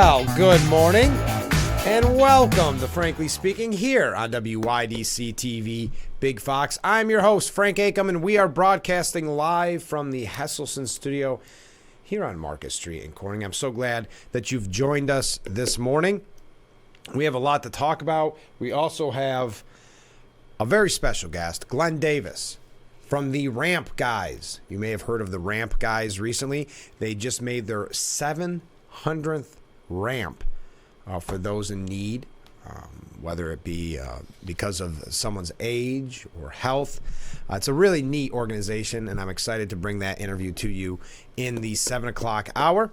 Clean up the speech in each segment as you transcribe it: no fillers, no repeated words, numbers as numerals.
Well, good morning and welcome to Frankly Speaking here on WYDC TV Big Fox. I'm your host, Frank Acom, and we are broadcasting live from the Hesselson studio here on Market Street in Corning. I'm so glad that you've joined us this morning. We have a lot to talk about. We also have a very special guest, Glenn Davis from the Ramp Guys. You may have heard of the Ramp Guys recently. They just made their 700th ramp for those in need, whether it be because of someone's age or health. It's a really neat organization, and I'm excited to bring that interview to you in the 7 o'clock hour.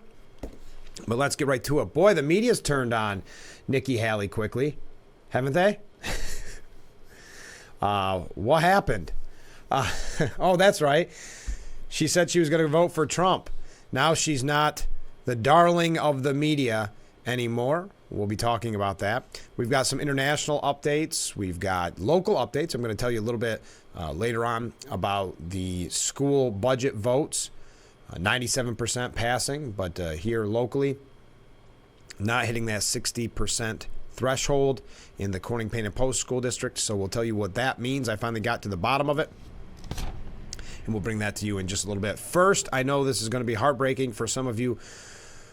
But let's get right to it. Boy, the media's turned on Nikki Haley quickly, haven't they? What happened? Oh, that's right. She said she was going to vote for Trump. Now she's not the darling of the media anymore. We'll be talking about that. We've got some international updates. We've got local updates. I'm going to tell you a little bit later on about the school budget votes. 97% passing, but here locally, not hitting that 60% threshold in the Corning Paine and Post School District. So we'll tell you what that means. I finally got to the bottom of it, and we'll bring that to you in just a little bit. First, I know this is going to be heartbreaking for some of you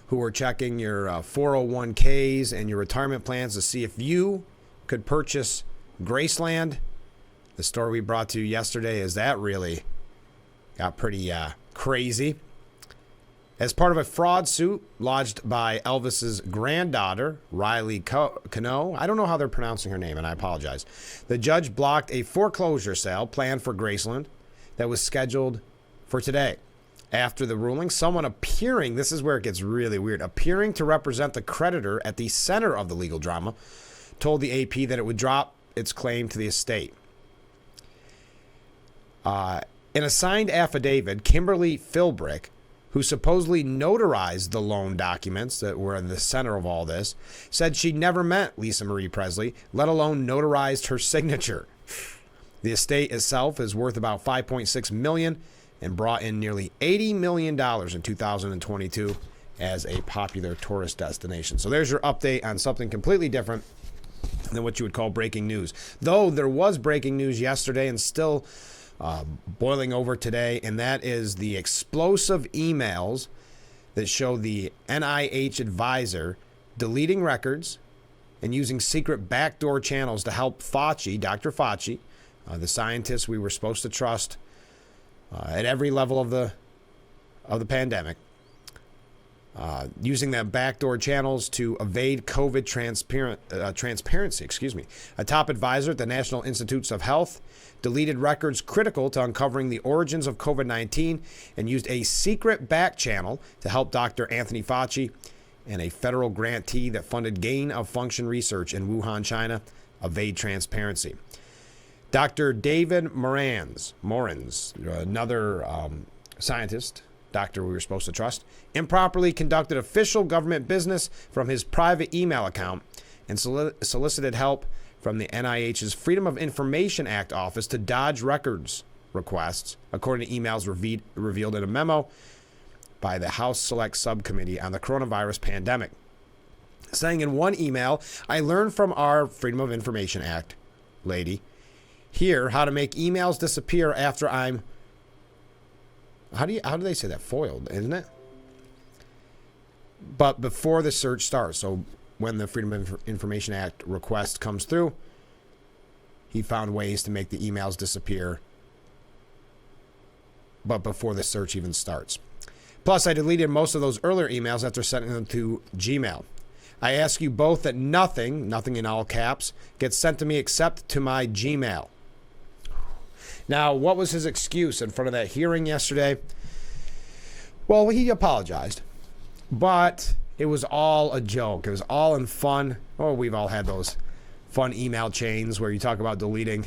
who are checking your 401ks and your retirement plans to see if you could purchase Graceland. The story we brought to you yesterday is that really got pretty crazy. As part of a fraud suit lodged by Elvis's granddaughter, Riley Cano, I don't know how they're pronouncing her name, and I apologize. The judge blocked a foreclosure sale planned for Graceland that was scheduled for today. After the ruling, someone appearing, this is where it gets really weird, appearing to represent the creditor at the center of the legal drama, told the AP that it would drop its claim to the estate. In a signed affidavit, Kimberly Philbrick, who supposedly notarized the loan documents that were in the center of all this, said she never met Lisa Marie Presley, let alone notarized her signature. The estate itself is worth about $5.6 million and brought in nearly $80 million in 2022 as a popular tourist destination. So there's your update on something completely different than what you would call breaking news. Though there was breaking news yesterday and still boiling over today, and that is the explosive emails that show the NIH advisor deleting records and using secret backdoor channels to help Fauci, Dr. Fauci, the scientist we were supposed to trust at every level of the pandemic, using that backdoor channels to evade COVID transparency. A top advisor at the National Institutes of Health deleted records critical to uncovering the origins of COVID-19 and used a secret back channel to help Dr. Anthony Fauci and a federal grantee that funded gain-of-function research in Wuhan, China, evade transparency. Dr. David Morans, another scientist, doctor we were supposed to trust, improperly conducted official government business from his private email account and solicited help from the NIH's Freedom of Information Act office to dodge records requests, according to emails revealed in a memo by the House Select Subcommittee on the Coronavirus Pandemic. Saying in one email, I learned from our Freedom of Information Act lady here how to make emails disappear after I'm, how do they say that? Foiled, isn't it? But before the search starts. So when the Freedom of Information Act request comes through, he found ways to make the emails disappear, but before the search even starts. Plus, I deleted most of those earlier emails after sending them to Gmail. I ask you both that nothing in all caps, gets sent to me except to my Gmail. Now, what was his excuse in front of that hearing yesterday? Well, he apologized, but it was all a joke. It was all in fun. Oh, we've all had those fun email chains where you talk about deleting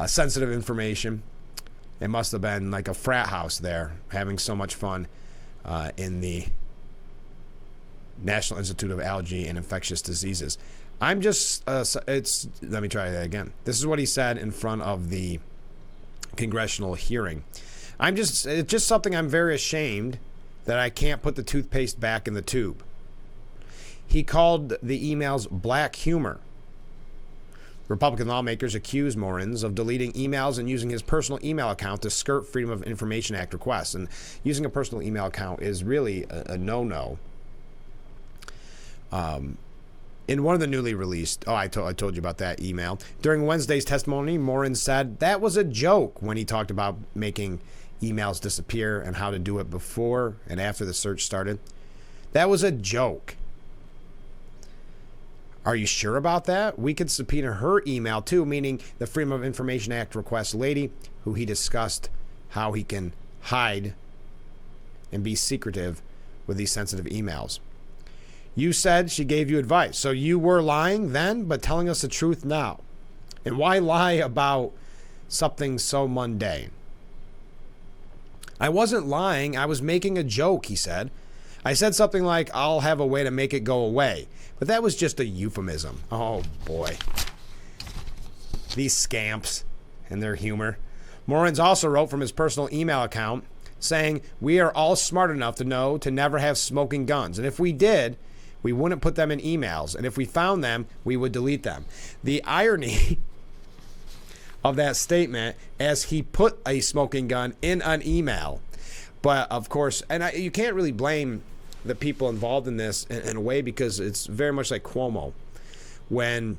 sensitive information. It must have been like a frat house there, having so much fun in the National Institute of Allergy and Infectious Diseases. Let me try that again. This is what he said in front of the congressional hearing. It's just something I'm very ashamed that I can't put the toothpaste back in the tube. He called the emails black humor. Republican lawmakers accused Morins of deleting emails and using his personal email account to skirt Freedom of Information Act requests. And using a personal email account is really a no-no. In one of the newly released, I told you about that email. During Wednesday's testimony, Morins said that was a joke when he talked about making emails disappear and how to do it before and after the search started. That was a joke. Are you sure about that? We could subpoena her email too, meaning the Freedom of Information Act request lady, who he discussed how he can hide and be secretive with these sensitive emails. You said she gave you advice. So you were lying then, but telling us the truth now. And why lie about something so mundane? I wasn't lying. I was making a joke, he said. I said something like, I'll have a way to make it go away. But that was just a euphemism. Oh, boy. These scamps and their humor. Morins also wrote from his personal email account saying, we are all smart enough to know to never have smoking guns. And if we did, we wouldn't put them in emails. And if we found them, we would delete them. The irony of that statement as he put a smoking gun in an email. But, of course, you can't really blame the people involved in this in a way, because it's very much like Cuomo when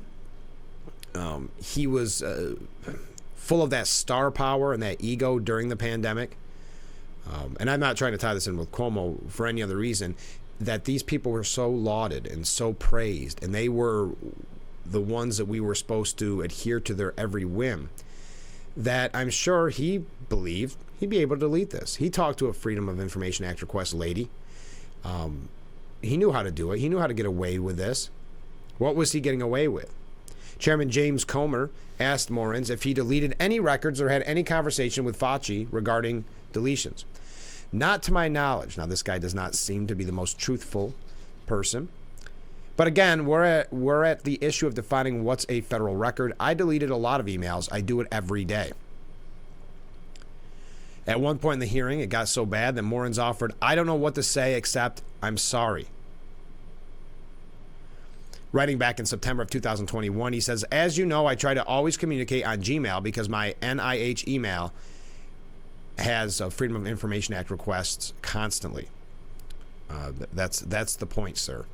he was full of that star power and that ego during the pandemic. And I'm not trying to tie this in with Cuomo for any other reason, that these people were so lauded and so praised, and they were the ones that we were supposed to adhere to their every whim, that I'm sure he believed he'd be able to delete this. He talked to a Freedom of Information Act request lady. He knew how to do it. He knew how to get away with this. What was he getting away with? Chairman James Comer asked Morins if he deleted any records or had any conversation with Fauci regarding deletions. Not to my knowledge. Now, this guy does not seem to be the most truthful person. But again, we're at the issue of defining what's a federal record. I deleted a lot of emails. I do it every day. At one point in the hearing, it got so bad that Morins offered, I don't know what to say except I'm sorry. Writing back in September of 2021, he says, as you know, I try to always communicate on Gmail because my NIH email has Freedom of Information Act requests constantly. That's the point, sir.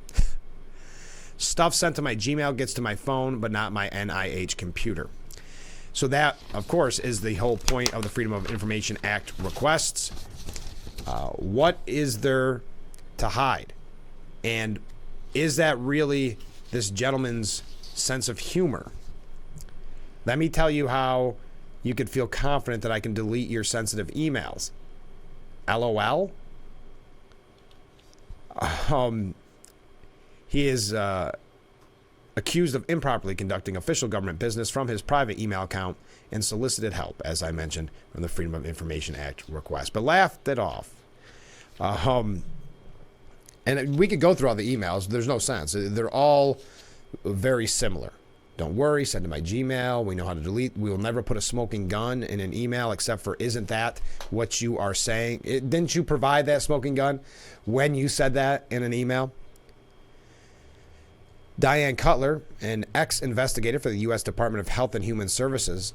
Stuff sent to my Gmail gets to my phone, but not my NIH computer. So that, of course, is the whole point of the Freedom of Information Act requests. What is there to hide? And is that really this gentleman's sense of humor? Let me tell you how you could feel confident that I can delete your sensitive emails. LOL? He is accused of improperly conducting official government business from his private email account and solicited help, as I mentioned, from the Freedom of Information Act request, but laughed it off. And we could go through all the emails. There's no sense. They're all very similar. Don't worry, send to my Gmail. We know how to delete. We will never put a smoking gun in an email except for, isn't that what you are saying? Didn't you provide that smoking gun when you said that in an email? Diane Cutler, an ex-investigator for the U.S. Department of Health and Human Services,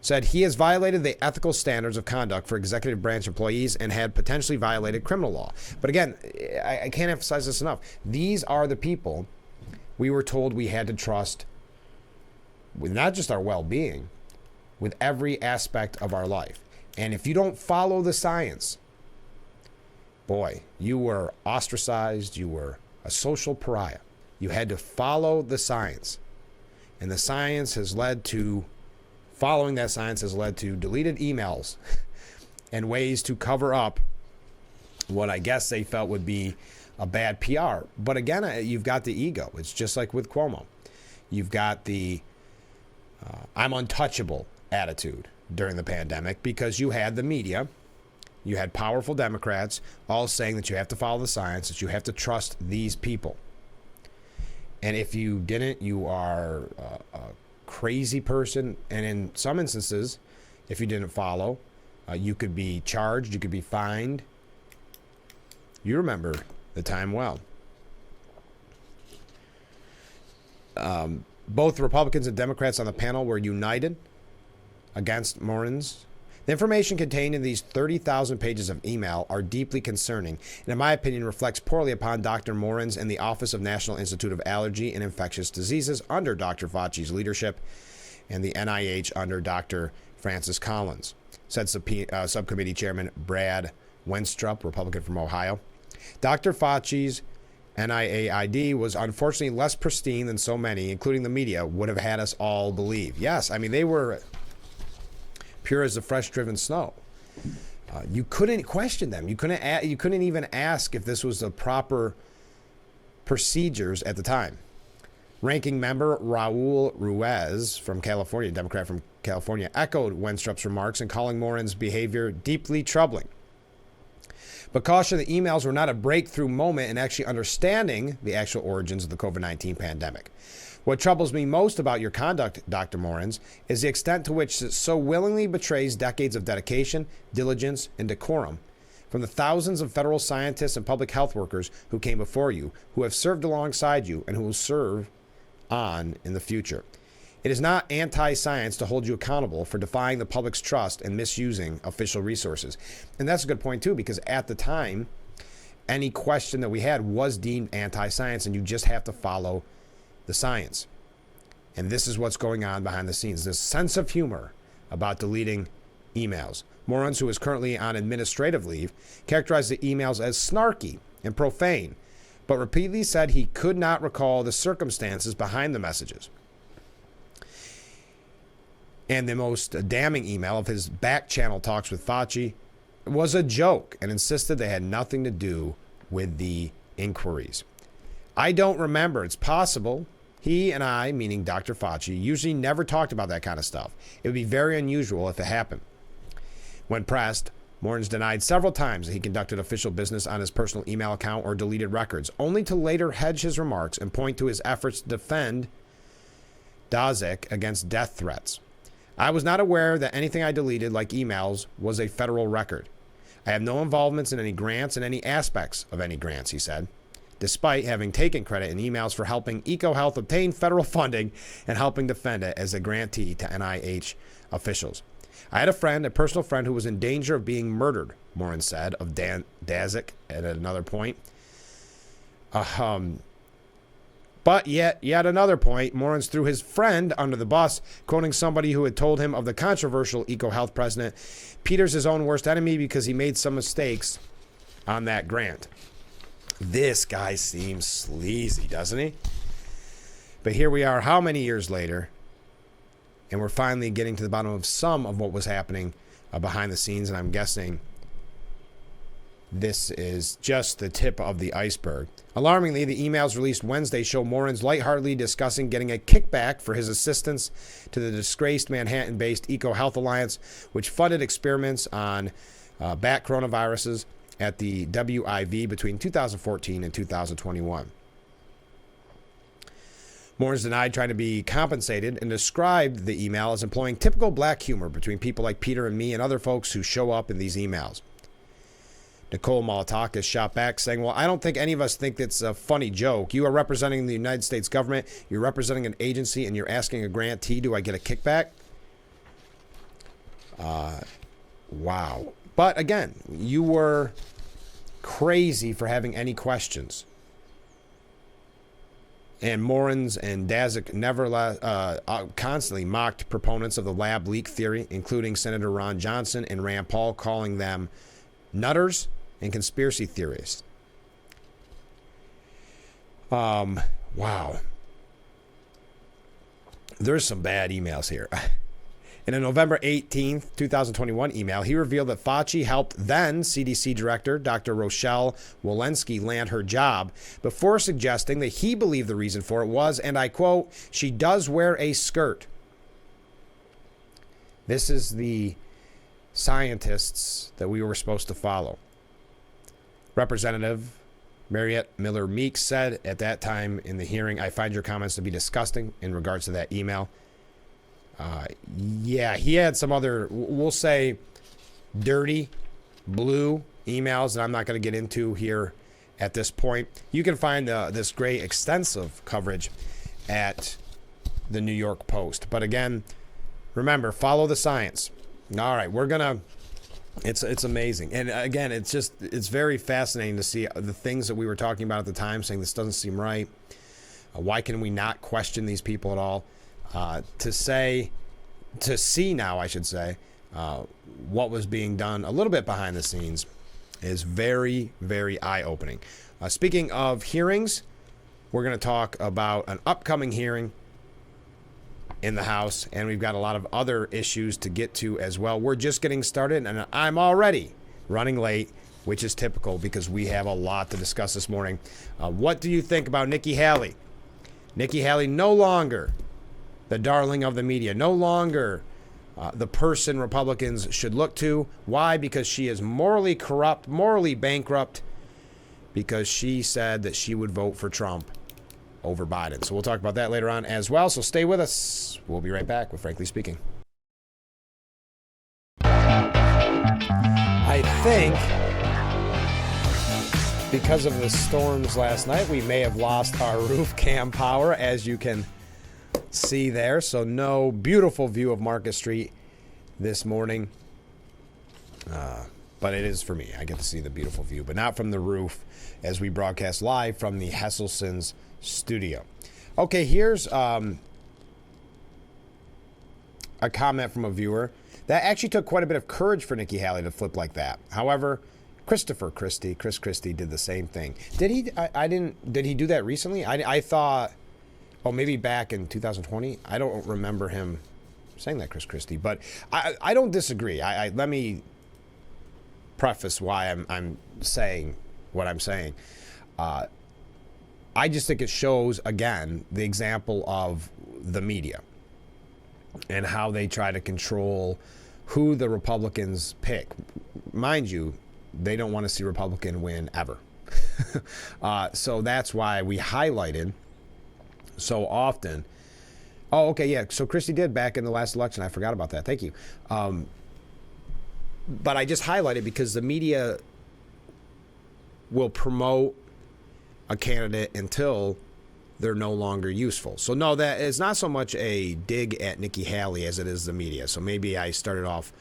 said he has violated the ethical standards of conduct for executive branch employees and had potentially violated criminal law. But again, I can't emphasize this enough. These are the people we were told we had to trust with not just our well-being, with every aspect of our life. And if you don't follow the science, boy, you were ostracized, you were a social pariah. You had to follow the science. And the science has led to, following that science has led to deleted emails and ways to cover up what I guess they felt would be a bad PR. But again, you've got the ego. It's just like with Cuomo. You've got the I'm untouchable attitude during the pandemic because you had the media, you had powerful Democrats all saying that you have to follow the science, that you have to trust these people. And if you didn't, you are a crazy person. And in some instances, if you didn't follow, you could be charged, you could be fined. You remember the time well. Both Republicans and Democrats on the panel were united against Morin's. The information contained in these 30,000 pages of email are deeply concerning and, in my opinion, reflects poorly upon Dr. Morin's and the Office of National Institute of Allergy and Infectious Diseases under Dr. Fauci's leadership and the NIH under Dr. Francis Collins, said Subcommittee Chairman Brad Wenstrup, Republican from Ohio. Dr. Fauci's NIAID was unfortunately less pristine than so many, including the media, would have had us all believe. Yes, I mean, they were pure as the fresh-driven snow. You couldn't question them. You couldn't even ask if this was the proper procedures at the time. Ranking member Raul Ruiz from California, Democrat from California, echoed Wenstrup's remarks and calling Morin's behavior deeply troubling. But cautioned the emails were not a breakthrough moment in actually understanding the actual origins of the COVID-19 pandemic. What troubles me most about your conduct, Dr. Morin's, is the extent to which it so willingly betrays decades of dedication, diligence, and decorum from the thousands of federal scientists and public health workers who came before you, who have served alongside you, and who will serve on in the future. It is not anti-science to hold you accountable for defying the public's trust and misusing official resources. And that's a good point, too, because at the time, any question that we had was deemed anti-science, and you just have to follow the science. And this is what's going on behind the scenes. This sense of humor about deleting emails. Morin's, who is currently on administrative leave, characterized the emails as snarky and profane, but repeatedly said he could not recall the circumstances behind the messages. And the most damning email of his back-channel talks with Fauci was a joke and insisted they had nothing to do with the inquiries. I don't remember. It's possible. He and I, meaning Dr. Fauci, usually never talked about that kind of stuff. It would be very unusual if it happened. When pressed, Morin's denied several times that he conducted official business on his personal email account or deleted records, only to later hedge his remarks and point to his efforts to defend Daszak against death threats. I was not aware that anything I deleted, like emails, was a federal record. I have no involvements in any grants and any aspects of any grants, he said, despite having taken credit in emails for helping EcoHealth obtain federal funding and helping defend it as a grantee to NIH officials. I had a personal friend who was in danger of being murdered, Morin said of Daszak at another point. But yet another point, Morin's threw his friend under the bus, quoting somebody who had told him of the controversial EcoHealth president, Peter's his own worst enemy because he made some mistakes on that grant. This guy seems sleazy, doesn't he? But here we are, how many years later, and we're finally getting to the bottom of some of what was happening behind the scenes, and I'm guessing this is just the tip of the iceberg. Alarmingly, the emails released Wednesday show Morin's lightheartedly discussing getting a kickback for his assistance to the disgraced Manhattan-based EcoHealth Alliance, which funded experiments on bat coronaviruses at the WIV between 2014 and 2021. Morin's denied trying to be compensated and described the email as employing typical black humor between people like Peter and me and other folks who show up in these emails. Nicole Malatakis shot back saying, well, I don't think any of us think it's a funny joke. You are representing the United States government. You're representing an agency and you're asking a grantee, do I get a kickback? Wow. But again, you were crazy for having any questions. And Morin's and Daszak constantly mocked proponents of the lab leak theory, including Senator Ron Johnson and Rand Paul, calling them nutters and conspiracy theorists. Wow. There's some bad emails here. In a November 18th, 2021 email, he revealed that Fauci helped then CDC Director Dr. Rochelle Walensky land her job before suggesting that he believed the reason for it was, and I quote, she does wear a skirt. This is the scientists that we were supposed to follow. Representative Mariette Miller Meeks said at that time in the hearing, I find your comments to be disgusting in regards to that email. Yeah, he had some other, we'll say, dirty, blue emails that I'm not going to get into here at this point. You can find this great extensive coverage at the New York Post. But again, remember, follow the science. All right, it's amazing. And again, it's very fascinating to see the things that we were talking about at the time, saying this doesn't seem right. Why can we not question these people at all? To see now, I should say, what was being done a little bit behind the scenes is very, very eye-opening. Speaking of hearings, we're going to talk about an upcoming hearing in the House, and we've got a lot of other issues to get to as well. We're just getting started, and I'm already running late, which is typical because we have a lot to discuss this morning. What do you think about Nikki Haley? Nikki Haley no longer the darling of the media, no longer the person Republicans should look to. Why? Because she is morally corrupt, morally bankrupt, because she said that she would vote for Trump over Biden. So we'll talk about that later on as well. So stay with us. We'll be right back with Frankly Speaking. I think because of the storms last night, we may have lost our roof cam power, as you can see there. So no beautiful view of Market Street this morning. But it is for me. I get to see the beautiful view, but not from the roof as we broadcast live from the Hesselson's studio. Okay, here's a comment from a viewer that actually took quite a bit of courage for Nikki Haley to flip like that. However, Chris Christie did the same thing. Did he? Did he do that recently? I thought, maybe back in 2020. I don't remember him saying that, Chris Christie. But I don't disagree. Let me preface why I'm saying what I'm saying. I just think it shows, again, the example of the media and how they try to control who the Republicans pick. Mind you, they don't want to see Republican win ever. So that's why we highlighted so often. Oh, okay, yeah. So Christie did back in the last election. I forgot about that. Thank you. But I just highlighted because the media will promote a candidate until they're no longer useful. So no, that is not so much a dig at Nikki Haley as it is the media. So maybe I started off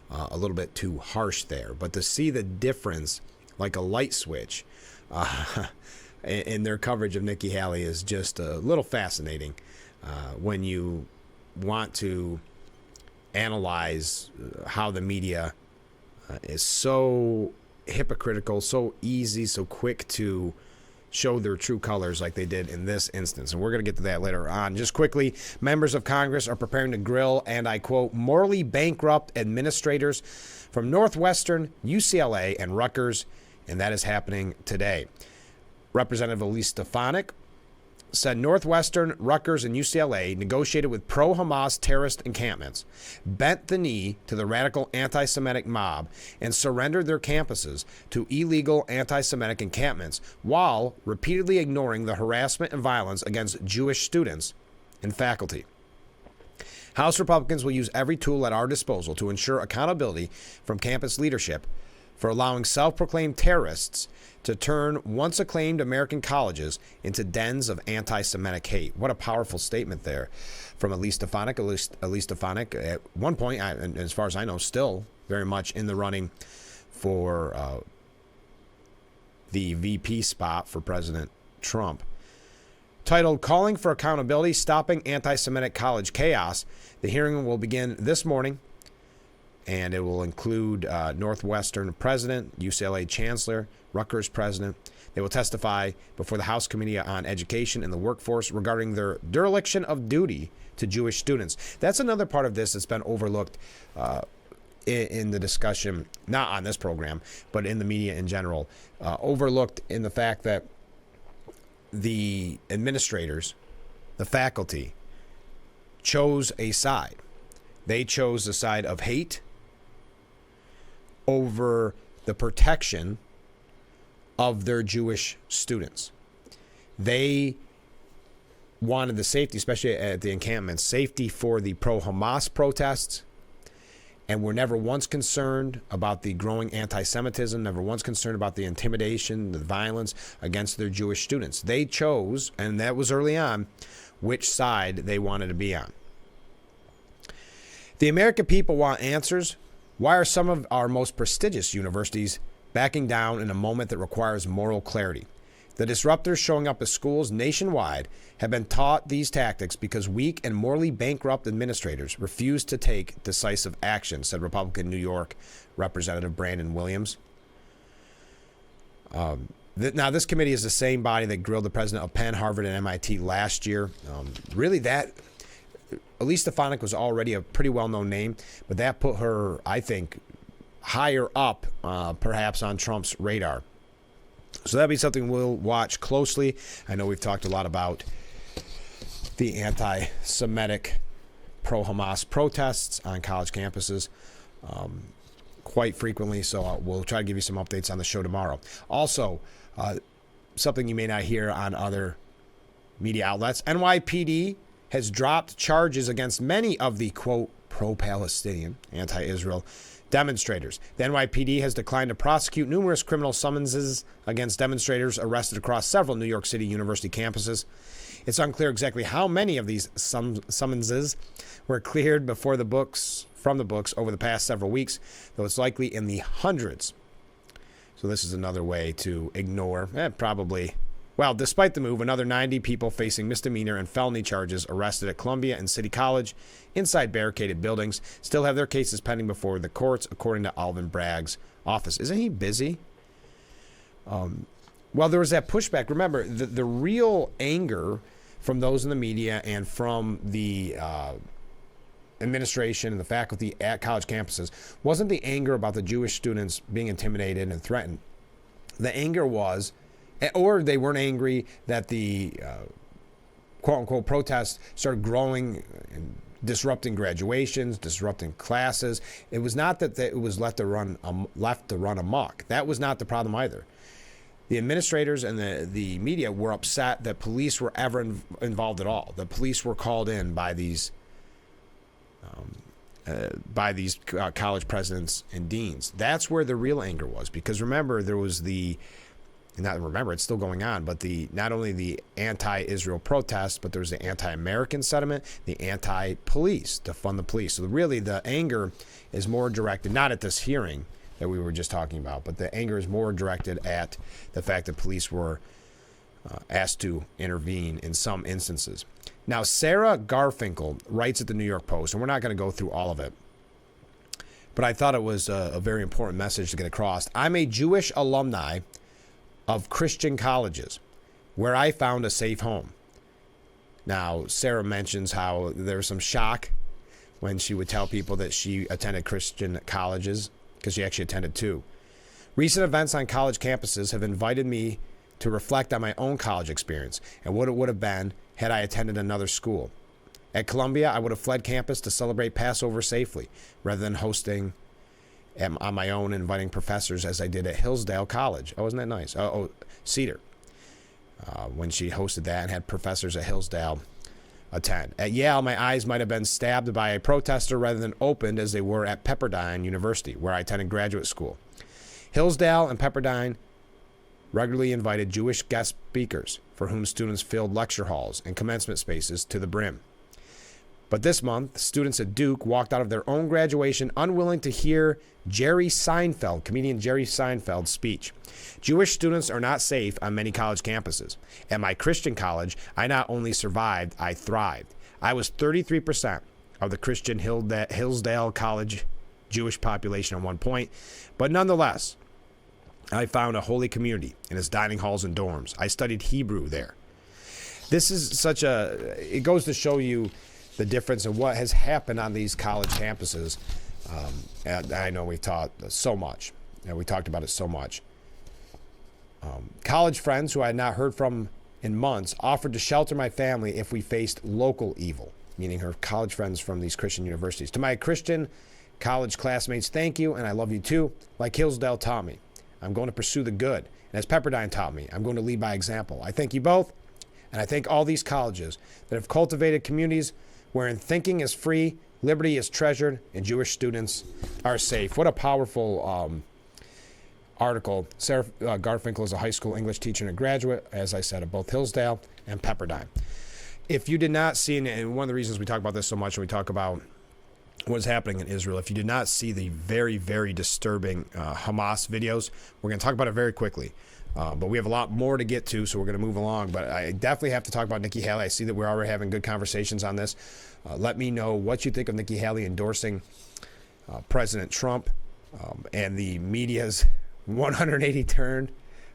a little bit too harsh there. But to see the difference, like a light switch, in their coverage of Nikki Haley is just a little fascinating when you want to analyze how the media is so hypocritical, so easy, so quick to show their true colors like they did in this instance. And we're going to get to that later on. Just quickly, members of Congress are preparing to grill, and I quote, morally bankrupt administrators from Northwestern, UCLA, and Rutgers, and that is happening today. Representative Elise Stefanik said Northwestern, Rutgers, and UCLA negotiated with pro-Hamas terrorist encampments, bent the knee to the radical anti-Semitic mob, and surrendered their campuses to illegal anti-Semitic encampments while repeatedly ignoring the harassment and violence against Jewish students and faculty. House Republicans will use every tool at our disposal to ensure accountability from campus leadership for allowing self-proclaimed terrorists to turn once acclaimed American colleges into dens of anti-Semitic hate. What a powerful statement there from Elise Stefanik. Elise Stefanik, at one point, and as far as I know, still very much in the running for the VP spot for President Trump. Titled Calling for Accountability, Stopping Anti-Semitic College Chaos, the hearing will begin this morning, and it will include Northwestern president, UCLA chancellor, Rutgers president. They will testify before the House Committee on Education and the Workforce regarding their dereliction of duty to Jewish students. That's another part of this that's been overlooked in the discussion, not on this program, but in the media in general. Overlooked in the fact that the administrators, the faculty, chose a side. They chose the side of hate over the protection of their Jewish students. They wanted the safety, especially at the encampments, safety for the pro-Hamas protests, and were never once concerned about the growing anti-Semitism, never once concerned about the intimidation, the violence against their Jewish students. They chose, and that was early on, which side they wanted to be on. The American people want answers. Why are some of our most prestigious universities backing down in a moment that requires moral clarity? The disruptors showing up at schools nationwide have been taught these tactics because weak and morally bankrupt administrators refuse to take decisive action, said Republican New York Representative Brandon Williams. Now, this committee is the same body that grilled the president of Penn, Harvard, and MIT last year. Elise Stefanik was already a pretty well-known name, but that put her, I think, higher up, perhaps on Trump's radar. So that'll be something we'll watch closely. I know we've talked a lot about the anti-Semitic pro-Hamas protests on college campuses quite frequently, so we'll try to give you some updates on the show tomorrow. Also, something you may not hear on other media outlets, NYPD has dropped charges against many of the, quote, pro-Palestinian, anti-Israel demonstrators. The NYPD has declined to prosecute numerous criminal summonses against demonstrators arrested across several New York City university campuses. It's unclear exactly how many of these summonses were cleared from the books over the past several weeks, though it's likely in the hundreds. So this is another way to ignore, despite the move, another 90 people facing misdemeanor and felony charges arrested at Columbia and City College inside barricaded buildings still have their cases pending before the courts, according to Alvin Bragg's office. Isn't he busy? There was that pushback. Remember, the real anger from those in the media and from the administration and the faculty at college campuses wasn't the anger about the Jewish students being intimidated and threatened. The anger was, or they weren't angry that the quote-unquote protests started growing and disrupting graduations, disrupting classes. It was not that it was left to run amok. That was not the problem either. The administrators and the media were upset that police were ever involved at all. The police were called in by these college presidents and deans. That's where the real anger was, because remember, there was it's still going on, but not only the anti-Israel protest, but there was the anti-American sentiment, the anti-police, to fund the police. So really the anger is more directed, not at this hearing that we were just talking about, but the anger is more directed at the fact that police were asked to intervene in some instances. Now, Sarah Garfinkel writes at the New York Post, and we're not going to go through all of it, but I thought it was a very important message to get across. I'm a Jewish alumni of Christian colleges where I found a safe home. Now, Sarah mentions how there was some shock when she would tell people that she attended Christian colleges, because she actually attended two. Recent events on college campuses have invited me to reflect on my own college experience and what it would have been had I attended another school. At Columbia, I would have fled campus to celebrate Passover safely, rather than hosting on my own and inviting professors as I did at Hillsdale College. Oh, isn't that nice? Cedar. When she hosted that and had professors at Hillsdale attend. At Yale, my eyes might have been stabbed by a protester rather than opened as they were at Pepperdine University, where I attended graduate school. Hillsdale and Pepperdine regularly invited Jewish guest speakers for whom students filled lecture halls and commencement spaces to the brim. But this month, students at Duke walked out of their own graduation unwilling to hear comedian Jerry Seinfeld's speech. Jewish students are not safe on many college campuses. At my Christian college, I not only survived, I thrived. I was 33% of the Christian Hillsdale College Jewish population at one point, but nonetheless, I found a holy community in its dining halls and dorms. I studied Hebrew there. This is it goes to show you the difference in what has happened on these college campuses. And I know we taught so much, and we talked about it so much. College friends who I had not heard from in months offered to shelter my family if we faced local evil, meaning her college friends from these Christian universities. To my Christian college classmates, thank you, and I love you too. Like Hillsdale taught me, I'm going to pursue the good. And as Pepperdine taught me, I'm going to lead by example. I thank you both, and I thank all these colleges that have cultivated communities wherein thinking is free, liberty is treasured, and Jewish students are safe. What a powerful article. Sarah Garfinkel is a high school English teacher and a graduate, as I said, of both Hillsdale and Pepperdine. If you did not see, and one of the reasons we talk about this so much when we talk about what is happening in Israel, if you did not see the very, very disturbing Hamas videos, we're going to talk about it very quickly. But we have a lot more to get to, so we're going to move along. But I definitely have to talk about Nikki Haley. I see that we're already having good conversations on this. Let me know what you think of Nikki Haley endorsing President Trump and the media's 180 turn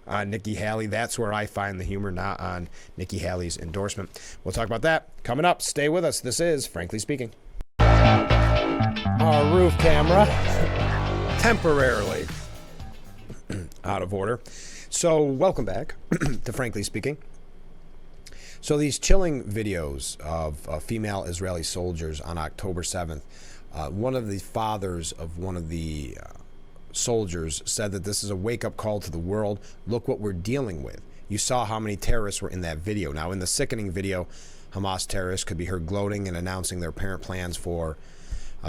on Nikki Haley. That's where I find the humor, not on Nikki Haley's endorsement. We'll talk about that coming up. Stay with us. This is Frankly Speaking. Our roof camera temporarily out of order. So welcome back to Frankly Speaking. So these chilling videos of female Israeli soldiers on October 7th, one of the fathers of one of the soldiers said that this is a wake-up call to the world. Look what we're dealing with. You saw how many terrorists were in that video. Now, in the sickening video, Hamas terrorists could be heard gloating and announcing their apparent plans for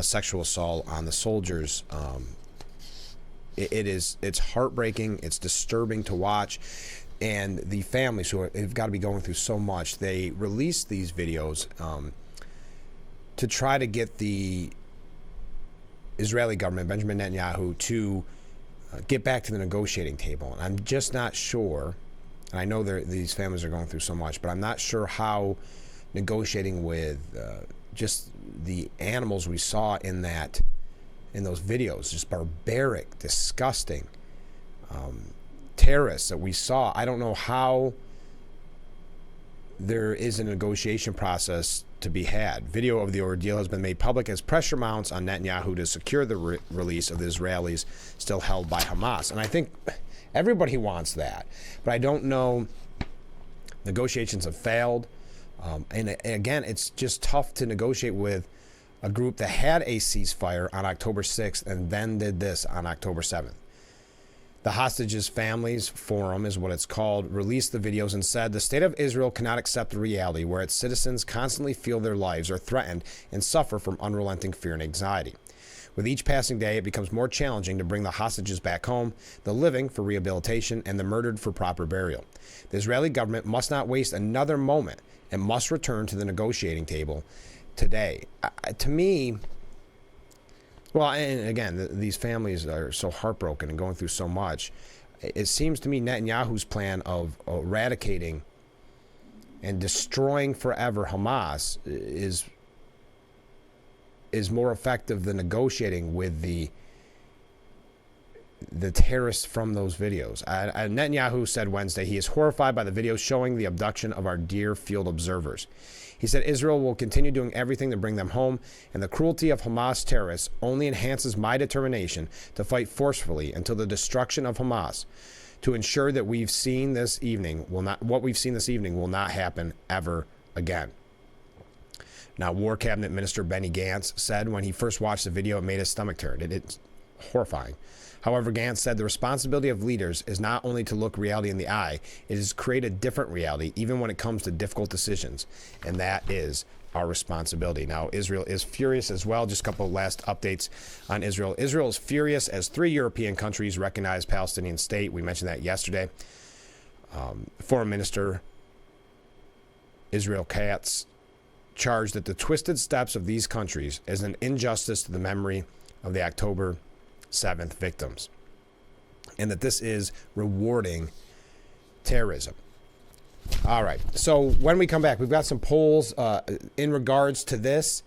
sexual assault on the soldiers. It's heartbreaking. It's disturbing to watch. And the families who have got to be going through so much, they released these videos to try to get the Israeli government, Benjamin Netanyahu, to get back to the negotiating table. And I'm just not sure, and I know these families are going through so much, but I'm not sure how negotiating with just the animals we saw in those videos, just barbaric, disgusting terrorists that we saw. I don't know how there is a negotiation process to be had. Video of the ordeal has been made public as pressure mounts on Netanyahu to secure the release of the Israelis still held by Hamas. And I think everybody wants that. But I don't know. Negotiations have failed. And again, it's just tough to negotiate with a group that had a ceasefire on October 6th and then did this on October 7th. The Hostages Families Forum is what it's called, released the videos and said the state of Israel cannot accept the reality where its citizens constantly feel their lives are threatened and suffer from unrelenting fear and anxiety. With each passing day, it becomes more challenging to bring the hostages back home, the living for rehabilitation, and the murdered for proper burial. The Israeli government must not waste another moment and must return to the negotiating table today. To me, well, and again, these families are so heartbroken and going through so much. It seems to me Netanyahu's plan of eradicating and destroying forever Hamas is more effective than negotiating with the terrorists from those videos. Netanyahu said Wednesday he is horrified by the videos showing the abduction of our dear field observers. He said Israel will continue doing everything to bring them home, and the cruelty of Hamas terrorists only enhances my determination to fight forcefully until the destruction of Hamas, to ensure that what we've seen this evening will not happen ever again. Now, War Cabinet Minister Benny Gantz said when he first watched the video, it made his stomach turn. It's horrifying. However, Gantz said the responsibility of leaders is not only to look reality in the eye, it is to create a different reality, even when it comes to difficult decisions. And that is our responsibility. Now, Israel is furious as well. Just a couple of last updates on Israel. Israel is furious as 3 European countries recognize Palestinian state. We mentioned that yesterday. Foreign Minister Israel Katz charged that the twisted steps of these countries is an injustice to the memory of the October 7th victims, and that this is rewarding terrorism. All right, so when we come back, we've got some polls in regards to this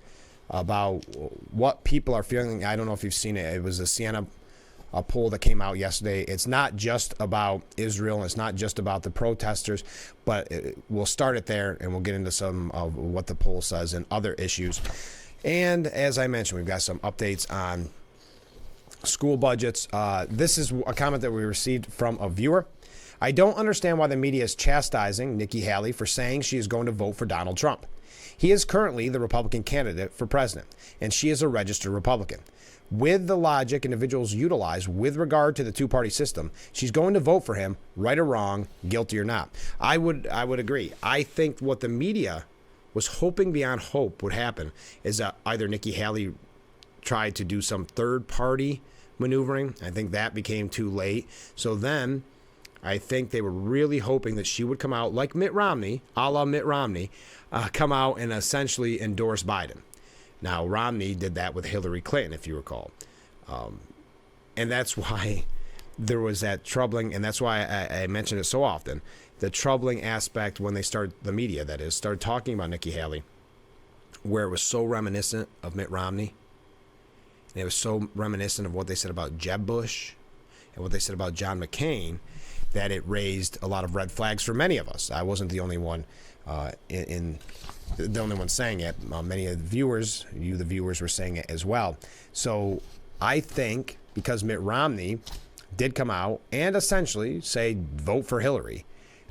about what people are feeling. I don't know if you've seen it. It was a Siena poll that came out yesterday. It's not just about Israel. It's not just about the protesters, but we'll start it there, and we'll get into some of what the poll says and other issues. And as I mentioned, we've got some updates on school budgets. This is a comment that we received from a viewer. I don't understand why the media is chastising Nikki Haley for saying she is going to vote for Donald Trump. He is currently the Republican candidate for president, and she is a registered Republican. With the logic individuals utilize with regard to the two-party system, she's going to vote for him, right or wrong, guilty or not. I would agree. I think what the media was hoping beyond hope would happen is that either Nikki Haley tried to do some third-party maneuvering. I think that became too late. So then I think they were really hoping that she would come out like Mitt Romney, a la Mitt Romney, come out and essentially endorse Biden. Now, Romney did that with Hillary Clinton, if you recall. And that's why there was that troubling, and that's why I mention it so often, the troubling aspect when they the media, that is, started talking about Nikki Haley, where it was so reminiscent of Mitt Romney. And it was so reminiscent of what they said about Jeb Bush and what they said about John McCain, that it raised a lot of red flags for many of us. I wasn't the only one the only one saying it. Many of the viewers, the viewers, were saying it as well. So I think because Mitt Romney did come out and essentially say vote for Hillary,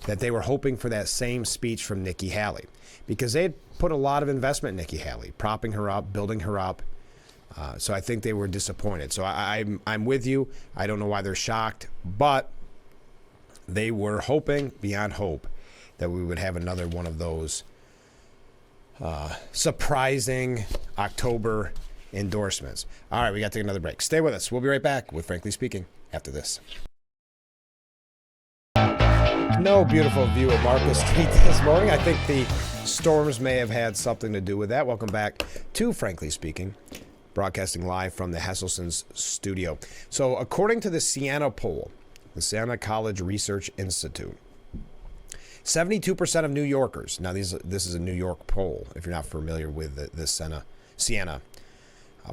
that they were hoping for that same speech from Nikki Haley, because they had put a lot of investment in Nikki Haley, propping her up, building her up. So I think they were disappointed. So I'm with you. I don't know why they're shocked, but they were hoping beyond hope that we would have another one of those surprising October endorsements. All right, we got to take another break. Stay with us. We'll be right back with Frankly Speaking after this. No beautiful view of Marcus Street this morning. I think the storms may have had something to do with that. Welcome back to Frankly Speaking, broadcasting live from the Hesselson's studio. So according to the Siena poll, the Siena College Research Institute, 72% of New Yorkers, now this is a New York poll, if you're not familiar with the Siena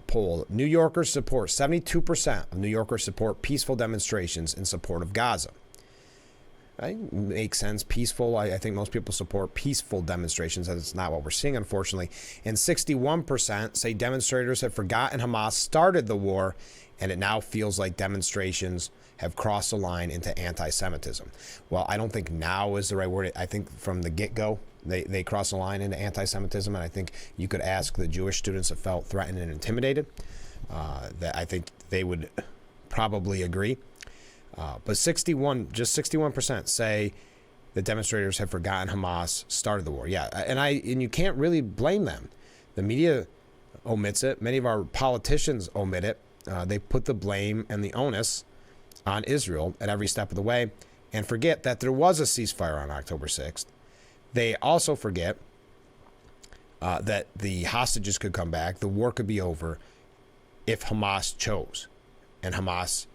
poll, New Yorkers support, 72% of New Yorkers support peaceful demonstrations in support of Gaza. Right? Makes sense. Peaceful. I think most people support peaceful demonstrations. That's not what we're seeing, unfortunately. And 61% say demonstrators have forgotten Hamas started the war, and it now feels like demonstrations have crossed the line into anti-Semitism. Well, I don't think now is the right word. I think from the get-go, they crossed the line into anti-Semitism, and I think you could ask the Jewish students that felt threatened and intimidated. That I think they would probably agree. But just 61% say the demonstrators have forgotten Hamas started the war. Yeah, and you can't really blame them. The media omits it. Many of our politicians omit it. They put the blame and the onus on Israel at every step of the way and forget that there was a ceasefire on October 6th. They also forget that the hostages could come back, the war could be over if Hamas chose, and Hamas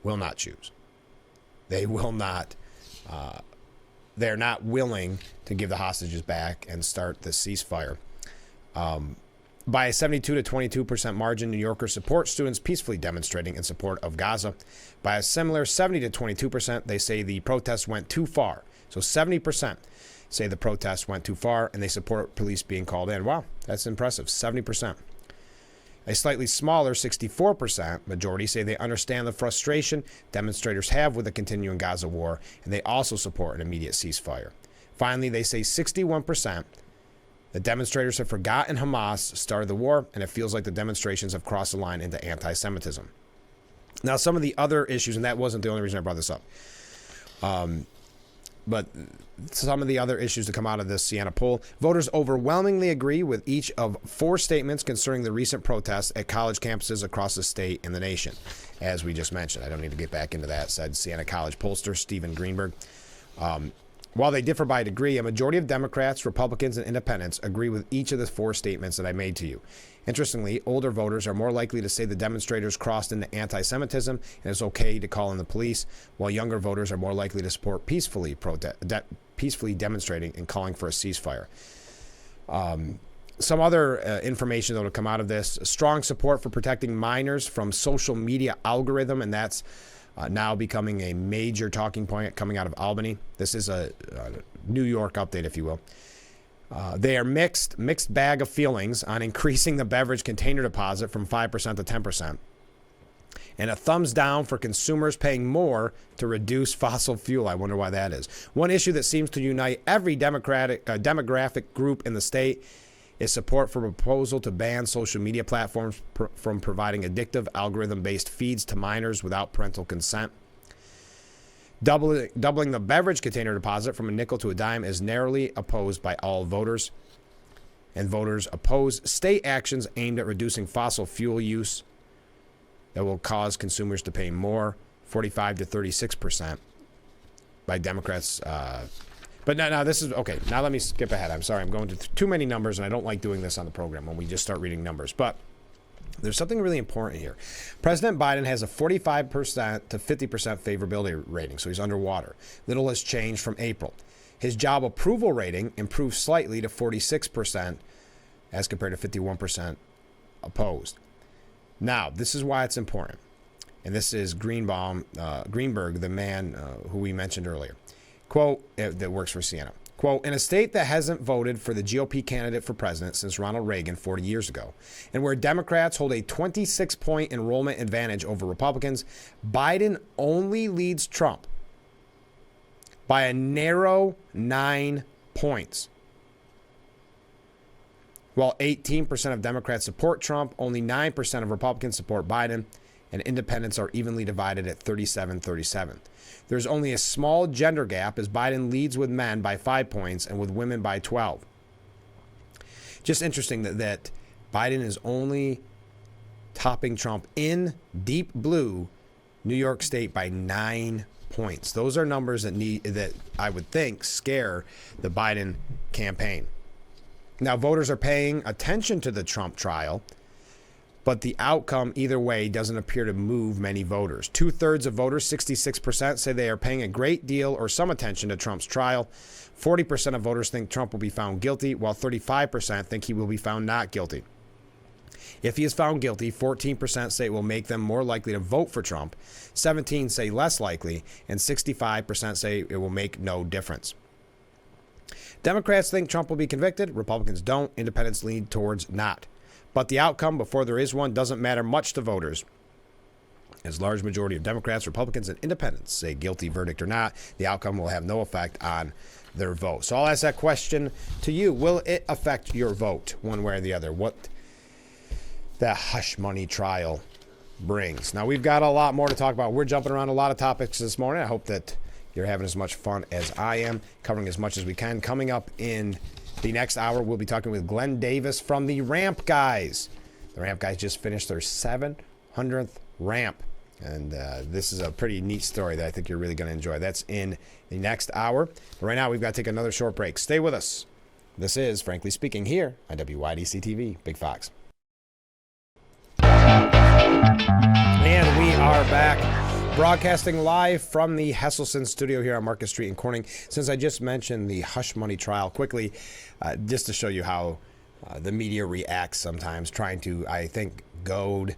will not choose. They will not. They're not willing to give the hostages back and start the ceasefire. By a 72 to 22% margin, New Yorkers support students peacefully demonstrating in support of Gaza. By a similar 70 to 22%, they say the protests went too far. So 70% say the protests went too far, and they support police being called in. Wow, that's impressive. 70%. A slightly smaller 64% majority say they understand the frustration demonstrators have with the continuing Gaza war, and they also support an immediate ceasefire. Finally, they say 61% the demonstrators have forgotten Hamas started the war, and it feels like the demonstrations have crossed the line into anti-Semitism. Now, some of the other issues, and that wasn't the only reason I brought this up, but some of the other issues to come out of this Siena poll, voters overwhelmingly agree with each of 4 statements concerning the recent protests at college campuses across the state and the nation. As we just mentioned, I don't need to get back into that, said Siena College pollster Stephen Greenberg. While they differ by degree, a majority of Democrats, Republicans, and Independents agree with each of the 4 statements that I made to you. Interestingly, older voters are more likely to say the demonstrators crossed into anti-Semitism and it's okay to call in the police, while younger voters are more likely to support peacefully demonstrating and calling for a ceasefire. Some other information that will come out of this: strong support for protecting minors from social media algorithm, and that's now becoming a major talking point coming out of Albany. This is a New York update, if you will. They are mixed bag of feelings on increasing the beverage container deposit from 5% to 10%. And a thumbs down for consumers paying more to reduce fossil fuel. I wonder why that is. One issue that seems to unite every demographic group in the state is support for a proposal to ban social media platforms from providing addictive algorithm-based feeds to minors without parental consent. Doubling the beverage container deposit from a nickel to a dime is narrowly opposed by all voters. And voters oppose state actions aimed at reducing fossil fuel use that will cause consumers to pay more, 45 to 36%. by Democrats. But now this is okay. Now let me skip ahead. I'm sorry. I'm going to too many numbers, and I don't like doing this on the program when we just start reading numbers. But there's something really important here. President Biden has a 45% to 50% favorability rating, so he's underwater. Little has changed from April. His job approval rating improved slightly to 46% as compared to 51% opposed. Now, this is why it's important. And this is Greenberg, the man who we mentioned earlier. Quote, that works for CNN. Quote, in a state that hasn't voted for the GOP candidate for president since Ronald Reagan 40 years ago, and where Democrats hold a 26-point enrollment advantage over Republicans, Biden only leads Trump by a narrow 9 points. While 18% of Democrats support Trump, only 9% of Republicans support Biden, and independents are evenly divided at 37-37. There's only a small gender gap as Biden leads with men by 5 points and with women by 12. Just interesting that Biden is only topping Trump in deep blue New York State by 9 points. Those are numbers that I would think scare the Biden campaign. Now, voters are paying attention to the Trump trial, but the outcome either way doesn't appear to move many voters. 2/3 of voters, 66%, say they are paying a great deal or some attention to Trump's trial. 40% of voters think Trump will be found guilty, while 35% think he will be found not guilty. If he is found guilty, 14% say it will make them more likely to vote for Trump, 17% say less likely, and 65% say it will make no difference. Democrats think Trump will be convicted. Republicans don't. Independents lean towards not. But the outcome, before there is one, doesn't matter much to voters. As large majority of Democrats, Republicans, and independents say guilty verdict or not, the outcome will have no effect on their vote. So I'll ask that question to you. Will it affect your vote one way or the other? What that hush money trial brings. Now, we've got a lot more to talk about. We're jumping around a lot of topics this morning. I hope that you're having as much fun as I am, covering as much as we can. Coming up in the next hour, we'll be talking with Glenn Davis from the Ramp Guys. The Ramp Guys just finished their 700th ramp. And this is a pretty neat story that I think you're really going to enjoy. That's in the next hour. But right now, we've got to take another short break. Stay with us. This is Frankly Speaking here on WYDC TV. Big Fox. And we are back. Broadcasting live from the Hesselson studio here on Market Street in Corning. Since I just mentioned the hush money trial, quickly, just to show you how the media reacts sometimes, trying to, I think, goad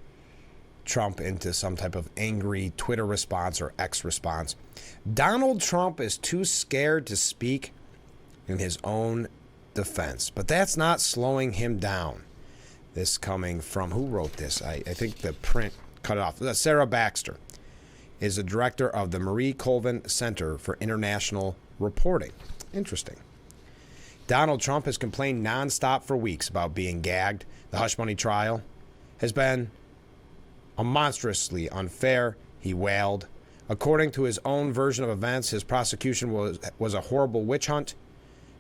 Trump into some type of angry Twitter response or X response. Donald Trump is too scared to speak in his own defense, but that's not slowing him down. This coming from, who wrote this? I think the print cut it off. Sarah Baxter is the director of the Marie Colvin Center for International Reporting. Interesting. Donald Trump has complained nonstop for weeks about being gagged. The hush money trial has been monstrously unfair, he wailed. According to his own version of events, his prosecution was a horrible witch hunt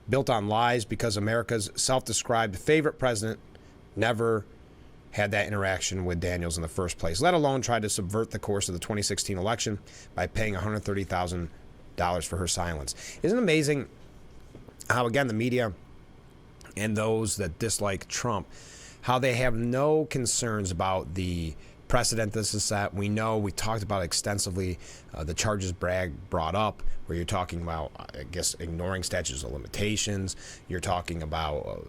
built on lies because America's self-described favorite president never had that interaction with Daniels in the first place, let alone tried to subvert the course of the 2016 election by paying $130,000 for her silence. Isn't it amazing how, again, the media and those that dislike Trump, how they have no concerns about the precedent this is set. We know, we talked about extensively the charges Bragg brought up, where you're talking about, I guess, ignoring statutes of limitations. You're talking about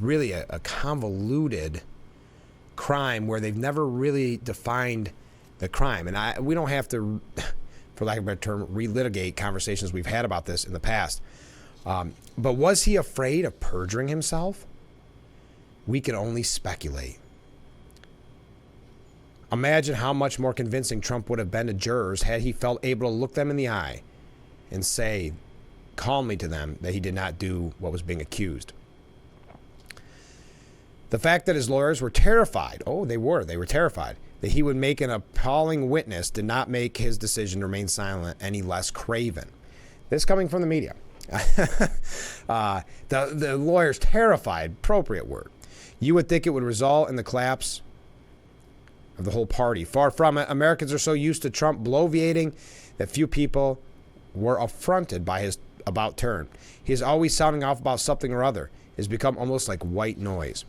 really a convoluted crime where they've never really defined the crime. And we don't have to, for lack of a better term, relitigate conversations we've had about this in the past. But was he afraid of perjuring himself? We can only speculate. Imagine how much more convincing Trump would have been to jurors had he felt able to look them in the eye and say calmly to them that he did not do what was being accused. The fact that his lawyers were terrified, they were terrified, that he would make an appalling witness did not make his decision to remain silent any less craven. This coming from the media. The lawyers terrified, appropriate word. You would think it would result in the collapse of the whole party. Far from it. Americans are so used to Trump bloviating that few people were affronted by his about turn. He is always sounding off about something or other. It has become almost like white noise.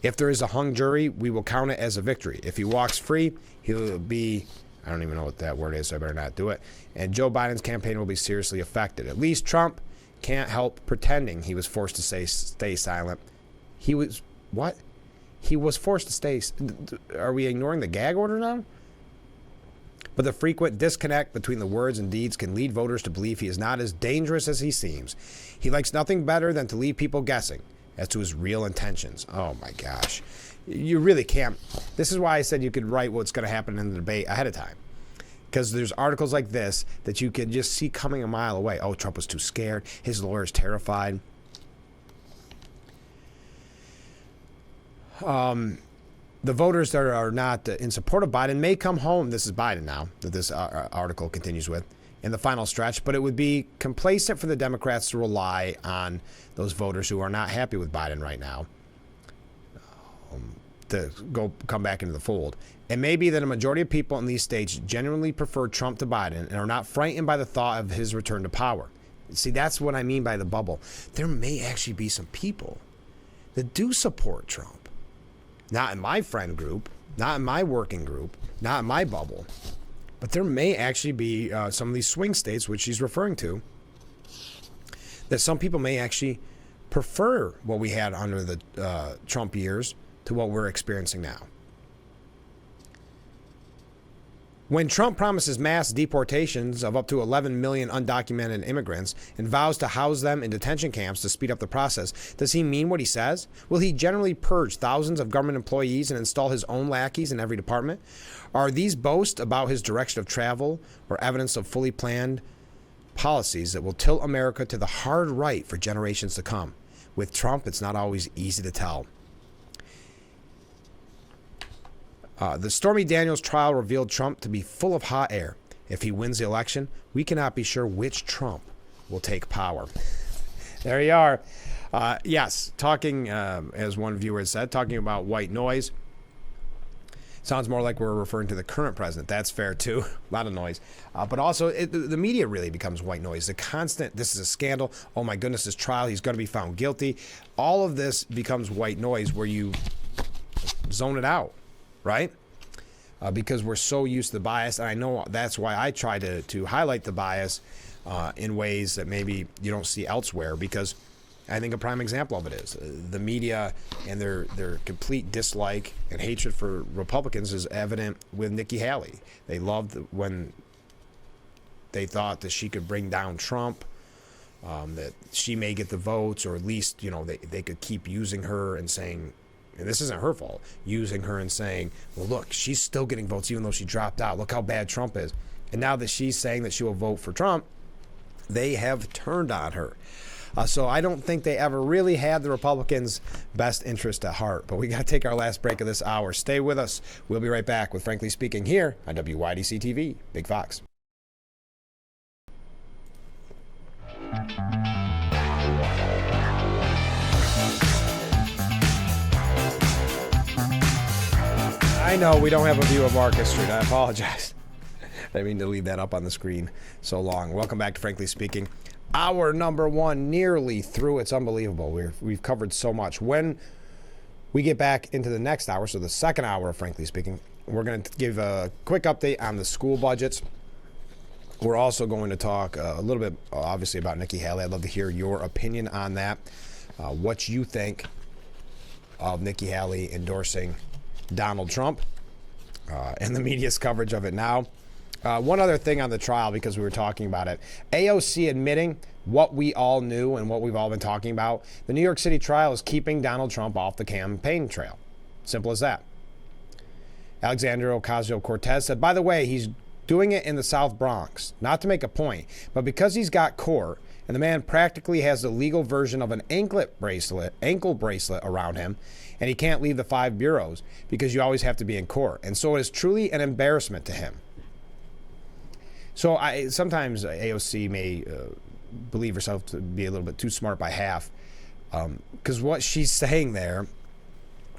If there is a hung jury, we will count it as a victory. If he walks free, he'll be, I don't even know what that word is, so I better not do it. And Joe Biden's campaign will be seriously affected. At least Trump can't help pretending he was forced to stay silent. He was, what? He was forced to stay, are we ignoring the gag order now? But the frequent disconnect between the words and deeds can lead voters to believe he is not as dangerous as he seems. He likes nothing better than to leave people guessing as to his real intentions. Oh my gosh. You really can't. This is why I said you could write what's going to happen in the debate ahead of time. Because there's articles like this that you can just see coming a mile away. Oh, Trump was too scared. His lawyer's terrified. The voters that are not in support of Biden may come home. This is Biden now, that this article continues with, in the final stretch. But it would be complacent for the Democrats to rely on those voters who are not happy with Biden right now to come back into the fold. It may be that a majority of people in these states genuinely prefer Trump to Biden and are not frightened by the thought of his return to power. See, that's what I mean by the bubble. There may actually be some people that do support Trump. Not in my friend group, not in my working group, not in my bubble. But there may actually be some of these swing states, which he's referring to, that some people may actually prefer what we had under the Trump years to what we're experiencing now. When Trump promises mass deportations of up to 11 million undocumented immigrants and vows to house them in detention camps to speed up the process, does he mean what he says? Will he generally purge thousands of government employees and install his own lackeys in every department? Are these boasts about his direction of travel or evidence of fully planned policies that will tilt America to the hard right for generations to come? With Trump, it's not always easy to tell. The Stormy Daniels trial revealed Trump to be full of hot air. If he wins the election, we cannot be sure which Trump will take power. There you are. Yes, talking, as one viewer said, talking about white noise. Sounds more like we're referring to the current president. That's fair, too. A lot of noise. But also, the media really becomes white noise. The constant, this is a scandal. Oh, my goodness, this trial, he's going to be found guilty. All of this becomes white noise where you zone it out. Right? Because we're so used to the bias. And I know that's why I try to highlight the bias in ways that maybe you don't see elsewhere, because I think a prime example of it is the media and their complete dislike and hatred for Republicans is evident with Nikki Haley. They loved when they thought that she could bring down Trump, that she may get the votes, or at least, they could keep using her and saying, and this isn't her fault, using her and saying, well, look, she's still getting votes even though she dropped out. Look how bad Trump is. And now that she's saying that she will vote for Trump, they have turned on her. So I don't think they ever really had the Republicans' best interest at heart. But we got to take our last break of this hour. Stay with us. We'll be right back with Frankly Speaking here on WYDC TV, Big Fox. I know we don't have a view of Marcus Street. I apologize. I didn't mean to leave that up on the screen so long. Welcome back to Frankly Speaking. Hour number one, nearly through. It's unbelievable. We've covered so much. When we get back into the next hour, so the second hour of Frankly Speaking, we're going to give a quick update on the school budgets. We're also going to talk a little bit, obviously, about Nikki Haley. I'd love to hear your opinion on that. What you think of Nikki Haley endorsing Donald Trump and the media's coverage of it now. One other thing on the trial, because we were talking about it. AOC admitting what we all knew and what we've all been talking about. The New York City trial is keeping Donald Trump off the campaign trail. Simple as that. Alexandria Ocasio-Cortez said, by the way, he's doing it in the South Bronx, not to make a point, but because he's got court and the man practically has the legal version of an ankle bracelet around him, and he can't leave the 5 bureaus because you always have to be in court. And so it is truly an embarrassment to him. So sometimes AOC may believe herself to be a little bit too smart by half, because what she's saying there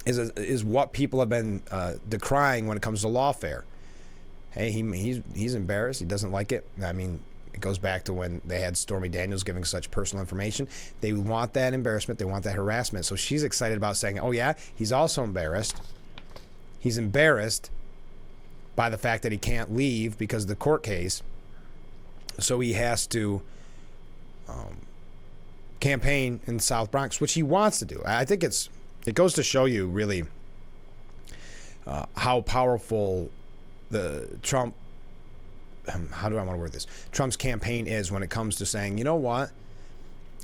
is what people have been decrying when it comes to lawfare. Hey, he's embarrassed. He doesn't like it. I mean, It goes back to when they had Stormy Daniels giving such personal information. They want that embarrassment. They want that harassment. So she's excited about saying, oh, yeah, he's also embarrassed. He's embarrassed by the fact that he can't leave because of the court case. So he has to campaign in South Bronx, which he wants to do. I think it goes to show you really how powerful the Trump, how do I want to word this? Trump's campaign is when it comes to saying, you know what?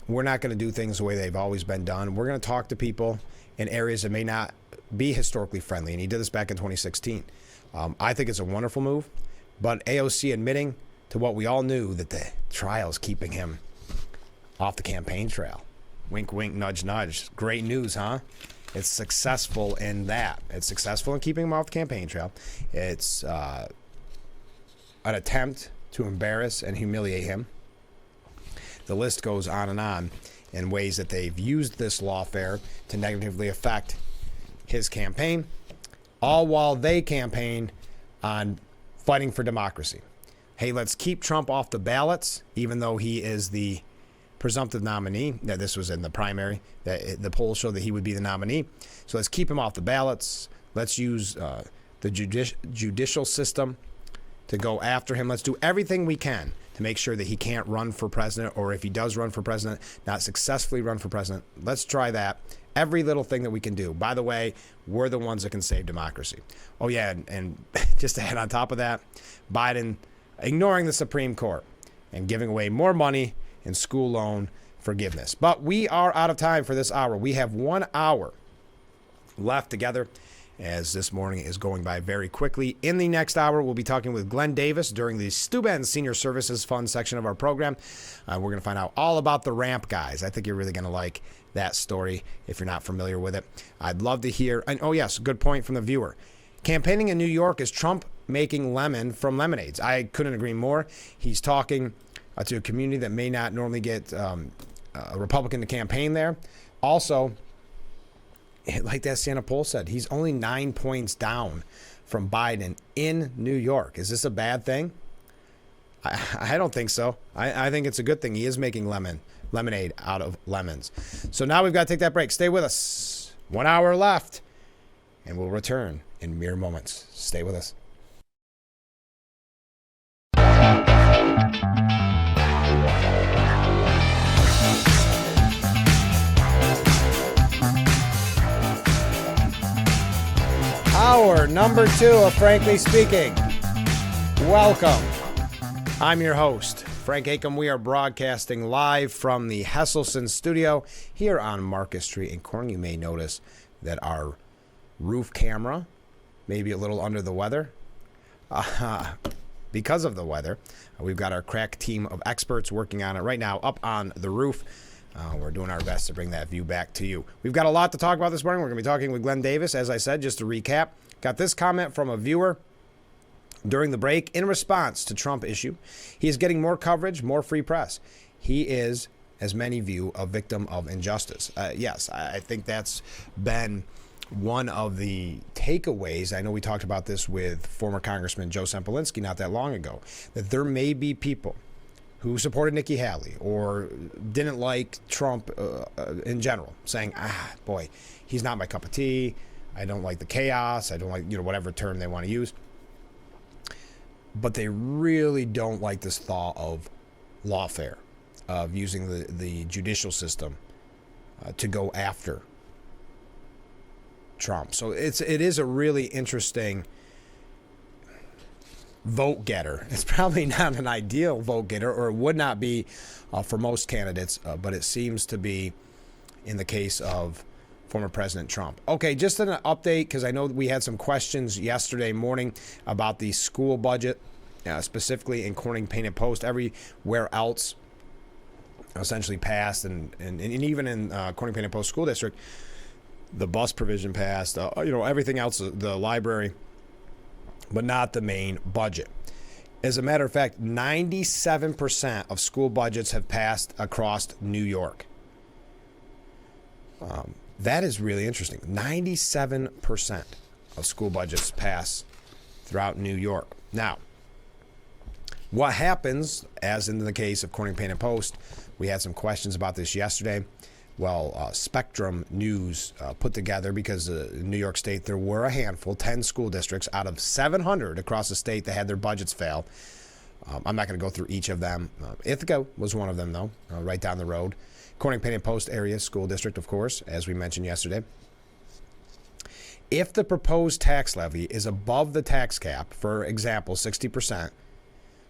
We're not going to do things the way they've always been done. We're going to talk to people in areas that may not be historically friendly. And he did this back in 2016. I think it's a wonderful move. But AOC admitting to what we all knew, that the trial's keeping him off the campaign trail. Wink, wink, nudge, nudge. Great news, huh? It's successful in that. It's successful in keeping him off the campaign trail. It's an attempt to embarrass and humiliate him. The list goes on in ways that they've used this lawfare to negatively affect his campaign, all while they campaign on fighting for democracy. Hey, let's keep Trump off the ballots, even though he is the presumptive nominee. That this was in the primary, that the polls show that he would be the nominee. So let's keep him off the ballots. Let's use the judicial system to go after him. Let's do everything we can to make sure that he can't run for president, or if he does run for president, not successfully run for president. Let's try that. Every little thing that we can do. By the way, we're the ones that can save democracy. Oh, yeah, and just to add on top of that, Biden ignoring the Supreme Court and giving away more money in school loan forgiveness. But we are out of time for this hour. We have 1 hour left together, as this morning is going by very quickly. In the next hour, we'll be talking with Glenn Davis during the Steuben Senior Services Fund section of our program. We're going to find out all about the ramp guys. I think you're really going to like that story if you're not familiar with it. I'd love to hear. And oh, yes, good point from the viewer. Campaigning in New York, is Trump making lemon from lemonades? I couldn't agree more. He's talking to a community that may not normally get a Republican to campaign there. Also, like that Santa poll said, he's only 9 points down from Biden in New York. Is this a bad thing? I don't think so. I think it's a good thing. He is making lemonade out of lemons. So now we've got to take that break. Stay with us. 1 hour left, and we'll return in mere moments. Stay with us. Hour number 2 of Frankly Speaking. Welcome. I'm your host, Frank Acom. We are broadcasting live from the Hesselson studio here on Marcus Street in Corning. You may notice that our roof camera may be a little under the weather. Because of the weather, we've got our crack team of experts working on it right now up on the roof. We're doing our best to bring that view back to you. We've got a lot to talk about this morning. We're going to be talking with Glenn Davis, as I said, just to recap. Got this comment from a viewer during the break in response to Trump issue. He is getting more coverage, more free press. He is, as many view, a victim of injustice. Yes, I think that's been one of the takeaways. I know we talked about this with former Congressman Joe Sempolinski not that long ago, that there may be people who supported Nikki Haley or didn't like Trump in general, saying, boy, he's not my cup of tea. I don't like the chaos. I don't like, whatever term they want to use. But they really don't like this thought of lawfare, of using the judicial system to go after Trump. So it is a really interesting vote getter. It's probably not an ideal vote getter, or it would not be for most candidates, but it seems to be in the case of former President Trump. Okay, just an update, because I know we had some questions yesterday morning about the school budget, specifically in Corning Painted Post. Everywhere else essentially passed, and even in Corning Painted Post School District, the bus provision passed, everything else, the library, but not the main budget. As a matter of fact, 97% of school budgets have passed across New York. That is really interesting. 97% of school budgets pass throughout New York. Now, What happens, as in the case of Corning Painted Post, we had some questions about this yesterday. Well, Spectrum News put together, because in New York State there were a handful, 10 school districts out of 700 across the state that had their budgets fail. I'm not going to go through each of them. Ithaca was one of them, though, right down the road. Corning Painted Post area school district, of course, as we mentioned yesterday. If the proposed tax levy is above the tax cap, for example, 60%,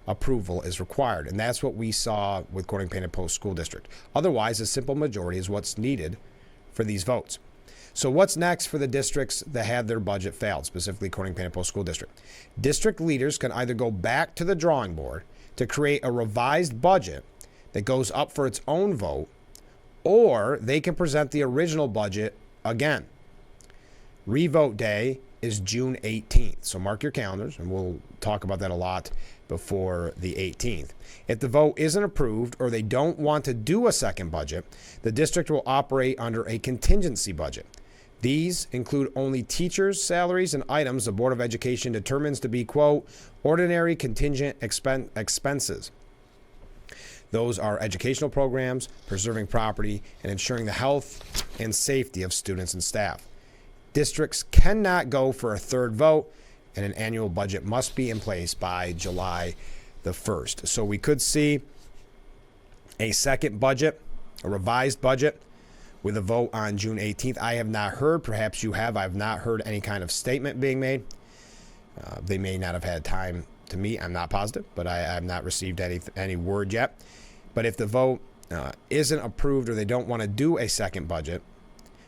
approval is required. And that's what we saw with Corning Painted Post School District. Otherwise, a simple majority is what's needed for these votes. So what's next for the districts that had their budget failed, specifically Corning Painted Post School District? District leaders can either go back to the drawing board to create a revised budget that goes up for its own vote, or they can present the original budget again. Revote day is June 18th. So mark your calendars, and we'll talk about that a lot before the 18th. If the vote isn't approved or they don't want to do a second budget, the district will operate under a contingency budget. These include only teachers' salaries and items the Board of Education determines to be, quote, ordinary contingent expenses. Those are educational programs, preserving property, and ensuring the health and safety of students and staff. Districts cannot go for a third vote, and an annual budget must be in place by July the 1st. So we could see a second budget, a revised budget, with a vote on June 18th. I have not heard, perhaps you have, I have not heard any kind of statement being made. They may not have had time to meet, I'm not positive, but I have not received any word yet. But if the vote isn't approved or they don't want to do a second budget,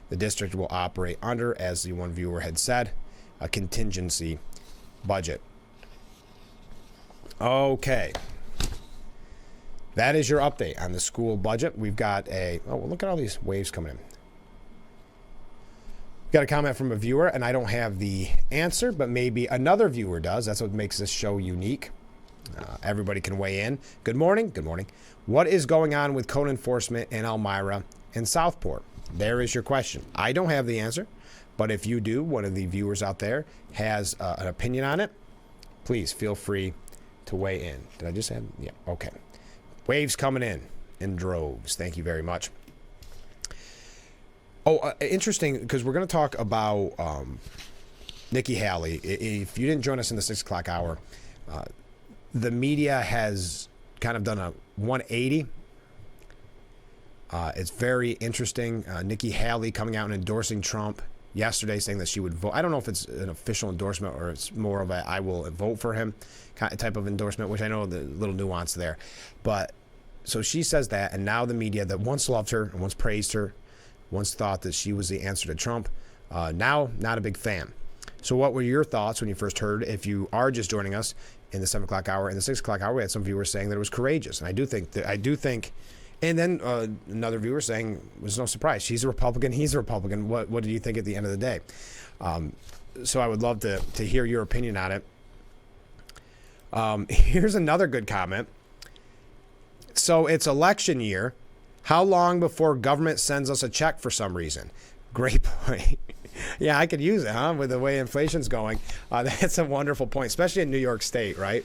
the district will operate under, as the one viewer had said, a contingency budget. Okay. That is your update on the school budget. We've got look at all these waves coming in. We've got a comment from a viewer, and I don't have the answer, but maybe another viewer does. That's what makes this show unique. Everybody can weigh in. Good morning. Good morning. What is going on with code enforcement in Elmira and Southport? There is your question. I don't have the answer, but if you do, one of the viewers out there has an opinion on it, please feel free to weigh in. Did I just add? Yeah, okay. Waves coming in droves. Thank you very much. Oh, interesting, because we're going to talk about Nikki Haley. If you didn't join us in the 6 o'clock hour, the media has kind of done a 180. It's very interesting. Nikki Haley coming out and endorsing Trump yesterday, saying that she would vote. I don't know if it's an official endorsement or it's more of a I will vote for him type of endorsement, which I know the little nuance there. But so she says that, and now the media that once loved her and once praised her, once thought that she was the answer to Trump, now not a big fan. So what were your thoughts when you first heard? If you are just joining us in the 7 o'clock hour, in the 6 o'clock hour, we had some viewers saying that it was courageous, and I do think. And then another viewer saying it was no surprise. She's a Republican. He's a Republican. What do you think at the end of the day? So I would love to hear your opinion on it. Here's another good comment. So it's election year. How long before government sends us a check for some reason? Great point. Yeah, I could use it, huh? With the way inflation's going. That's a wonderful point, especially in New York State, right?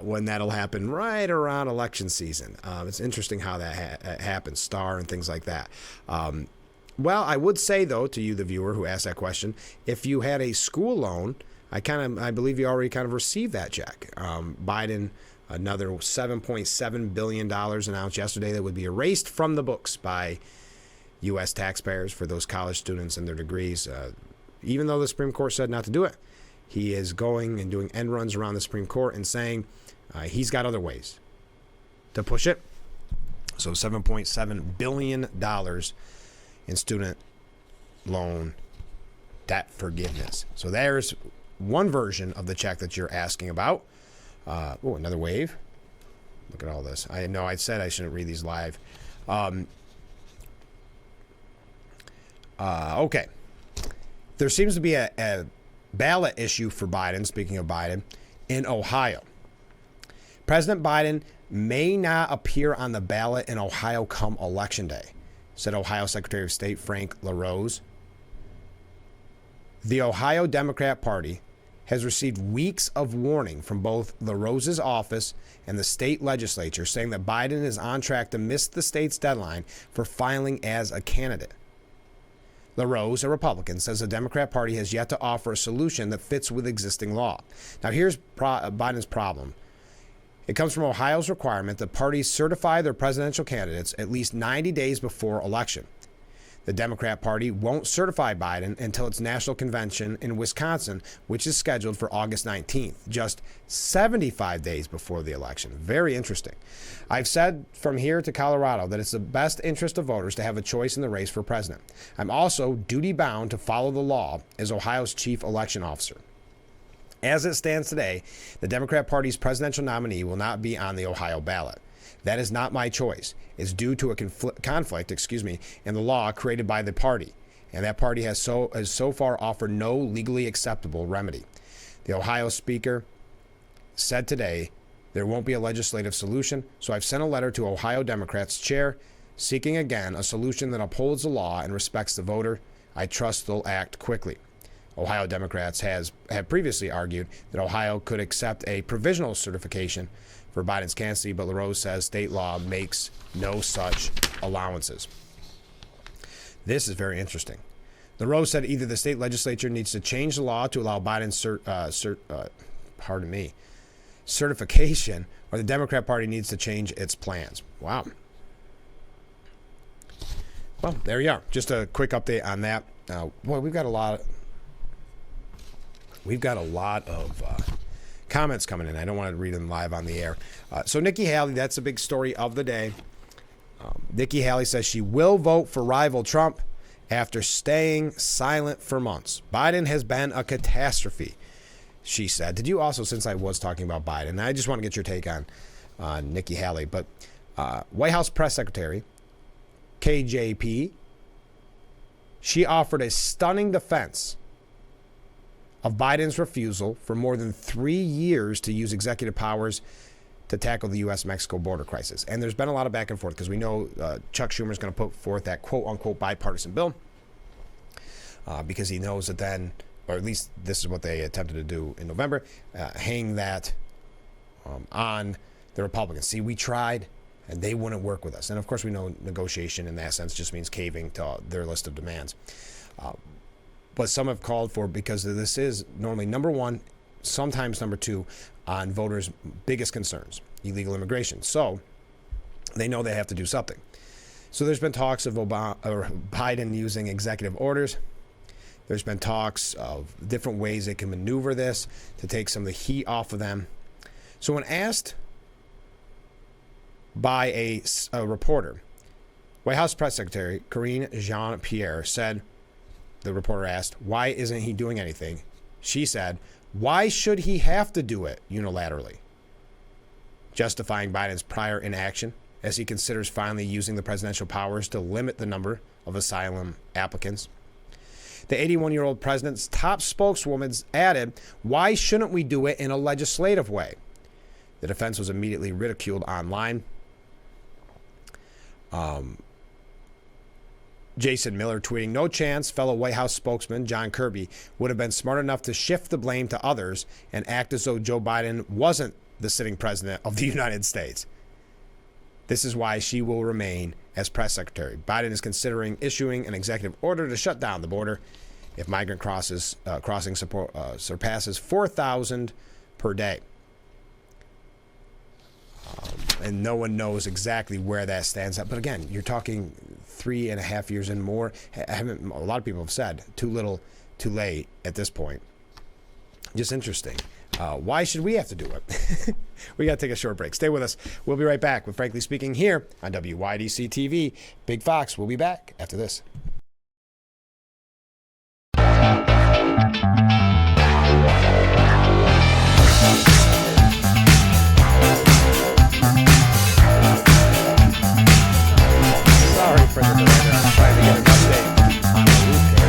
When that'll happen right around election season. It's interesting how that happens, STAR and things like that. Well, I would say, though, to you, the viewer who asked that question, if you had a school loan, I believe you already kind of received that check. Biden, another $7.7 billion announced yesterday that would be erased from the books by U.S. taxpayers for those college students and their degrees. Even though the Supreme Court said not to do it, he is going and doing end runs around the Supreme Court and saying he's got other ways to push it. So $7.7 billion in student loan debt forgiveness. So there's one version of the check that you're asking about. Another wave. Look at all this. I know I said I shouldn't read these live. Okay. There seems to be a ballot issue for Biden, speaking of Biden, in Ohio. President Biden may not appear on the ballot in Ohio come Election Day, said Ohio Secretary of State Frank LaRose. The Ohio Democrat Party has received weeks of warning from both LaRose's office and the state legislature, saying that Biden is on track to miss the state's deadline for filing as a candidate. LaRose, a Republican, says the Democrat Party has yet to offer a solution that fits with existing law. Now, here's Biden's problem. It comes from Ohio's requirement that parties certify their presidential candidates at least 90 days before election. The Democrat Party won't certify Biden until its national convention in Wisconsin, which is scheduled for August 19th, just 75 days before the election. Very interesting. I've said from here to Colorado that it's the best interest of voters to have a choice in the race for president. I'm also duty-bound to follow the law as Ohio's chief election officer. As it stands today, the Democrat Party's presidential nominee will not be on the Ohio ballot. That is not my choice. It's due to a conflict in the law created by the party, and that party has so far offered no legally acceptable remedy. The Ohio Speaker said today there won't be a legislative solution, so I've sent a letter to Ohio Democrats chair seeking again a solution that upholds the law and respects the voter. I trust they'll act quickly. Ohio Democrats have previously argued that Ohio could accept a provisional certification for Biden's candidacy, but LaRose says state law makes no such allowances. This is very interesting. LaRose said either the state legislature needs to change the law to allow Biden's certification, or the Democrat Party needs to change its plans. Wow. Well, there you are. Just a quick update on that. Boy, we've got a lot of comments coming in. I don't want to read them live on the air. So Nikki Haley, that's a big story of the day. Nikki Haley says she will vote for rival Trump after staying silent for months. Biden has been a catastrophe, she said. Did you also, since I was talking about Biden, I just want to get your take on Nikki Haley, but White House Press Secretary KJP, she offered a stunning defense of Biden's refusal for more than 3 years to use executive powers to tackle the U.S.-Mexico border crisis. And there's been a lot of back and forth because we know Chuck Schumer is going to put forth that quote-unquote bipartisan bill because he knows that then, or at least this is what they attempted to do in November, hang that on the Republicans. See, we tried, and they wouldn't work with us. And, of course, we know negotiation in that sense just means caving to their list of demands. But some have called for, because this is normally number one, sometimes number two, on voters' biggest concerns, illegal immigration. So they know they have to do something. So there's been talks of Biden using executive orders. There's been talks of different ways they can maneuver this to take some of the heat off of them. So when asked by a reporter, White House Press Secretary Karine Jean-Pierre said, the reporter asked, why isn't he doing anything? She said, why should he have to do it unilaterally? Justifying Biden's prior inaction as he considers finally using the presidential powers to limit the number of asylum applicants. The 81-year-old president's top spokeswoman added, why shouldn't we do it in a legislative way? The defense was immediately ridiculed online. Jason Miller tweeting, no chance fellow White House spokesman John Kirby would have been smart enough to shift the blame to others and act as though Joe Biden wasn't the sitting president of the United States. This is why she will remain as press secretary. Biden is considering issuing an executive order to shut down the border if migrant crossing surpasses 4,000 per day. And no one knows exactly where that stands at. But again, you're talking 3.5 years and more. A lot of people have said too little, too late at this point. Just interesting. Why should we have to do it? We got to take a short break. Stay with us. We'll be right back with Frankly Speaking here on WYDC TV. Big Fox will be back after this. Sorry for the delay there. I'm trying to get an update on the roof here.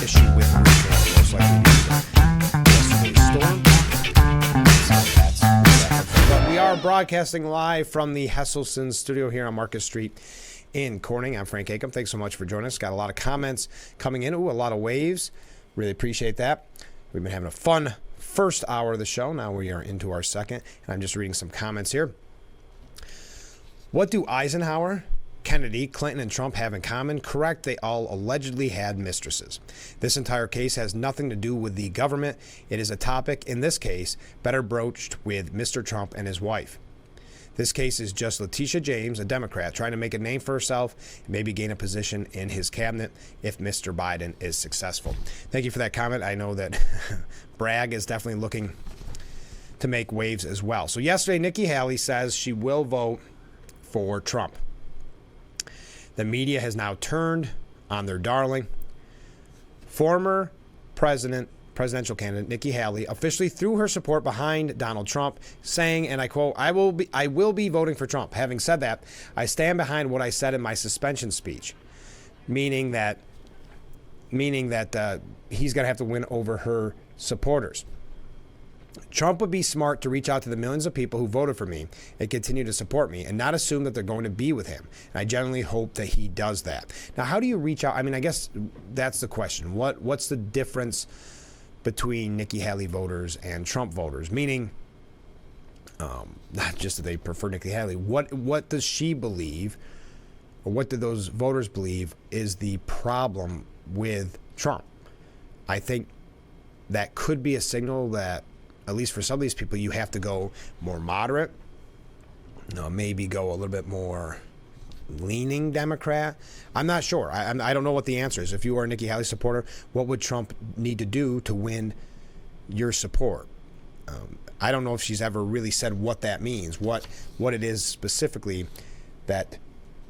Issue with the roof here, most likely yesterday's storm. So that's but we are are broadcasting live from the Hesselson studio here on Market Street in Corning. I'm Frank Acom. Thanks so much for joining us. Got a lot of comments coming in. Ooh, a lot of waves. Really appreciate that. We've been having a fun first hour of the show. Now we are into our second, and I'm just reading some comments here. What do Eisenhower, Kennedy, Clinton, and Trump have in common? Correct, they all allegedly had mistresses. This entire case has nothing to do with the government. It is a topic, in this case, better broached with Mr. Trump and his wife. This case is just Letitia James, a Democrat, trying to make a name for herself and maybe gain a position in his cabinet if Mr. Biden is successful. Thank you for that comment. I know that Bragg is definitely looking to make waves as well. So yesterday, Nikki Haley says she will vote for Trump. The media has now turned on their darling. Former presidential candidate Nikki Haley officially threw her support behind Donald Trump, saying, and I quote, I will be voting for Trump. Having said that, I stand behind what I said in my suspension speech, meaning that he's going to have to win over her supporters. Trump would be smart to reach out to the millions of people who voted for me and continue to support me and not assume that they're going to be with him. And I genuinely hope that he does that. Now, how do you reach out? I mean, I guess that's the question. What's the difference between Nikki Haley voters and Trump voters? Meaning, not just that they prefer Nikki Haley. What does she believe, or what do those voters believe is the problem with Trump? I think that could be a signal that, at least for some of these people, you have to go more moderate, maybe go a little bit more leaning Democrat. I'm not sure. I don't know what the answer is. If you are a Nikki Haley supporter, what would Trump need to do to win your support? I don't know if she's ever really said what that means, what it is specifically that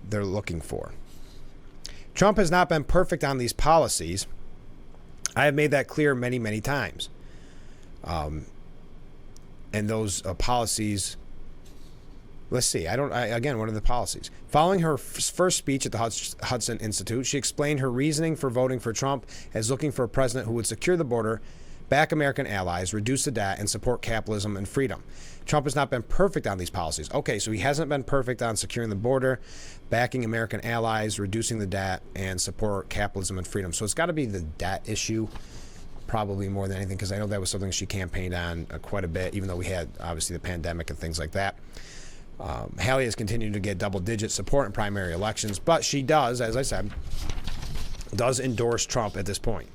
they're looking for. Trump has not been perfect on these policies. I have made that clear many, many times. And those policies, let's see. Again, what are the policies? Following her first speech at the Hudson Institute, she explained her reasoning for voting for Trump as looking for a president who would secure the border, back American allies, reduce the debt, and support capitalism and freedom. Trump has not been perfect on these policies. Okay, so he hasn't been perfect on securing the border, backing American allies, reducing the debt, and support capitalism and freedom. So it's got to be the debt issue, probably more than anything, because I know that was something she campaigned on quite a bit, even though we had, obviously, the pandemic and things like that. Haley has continued to get double-digit support in primary elections, but she does, as I said, endorse Trump at this point.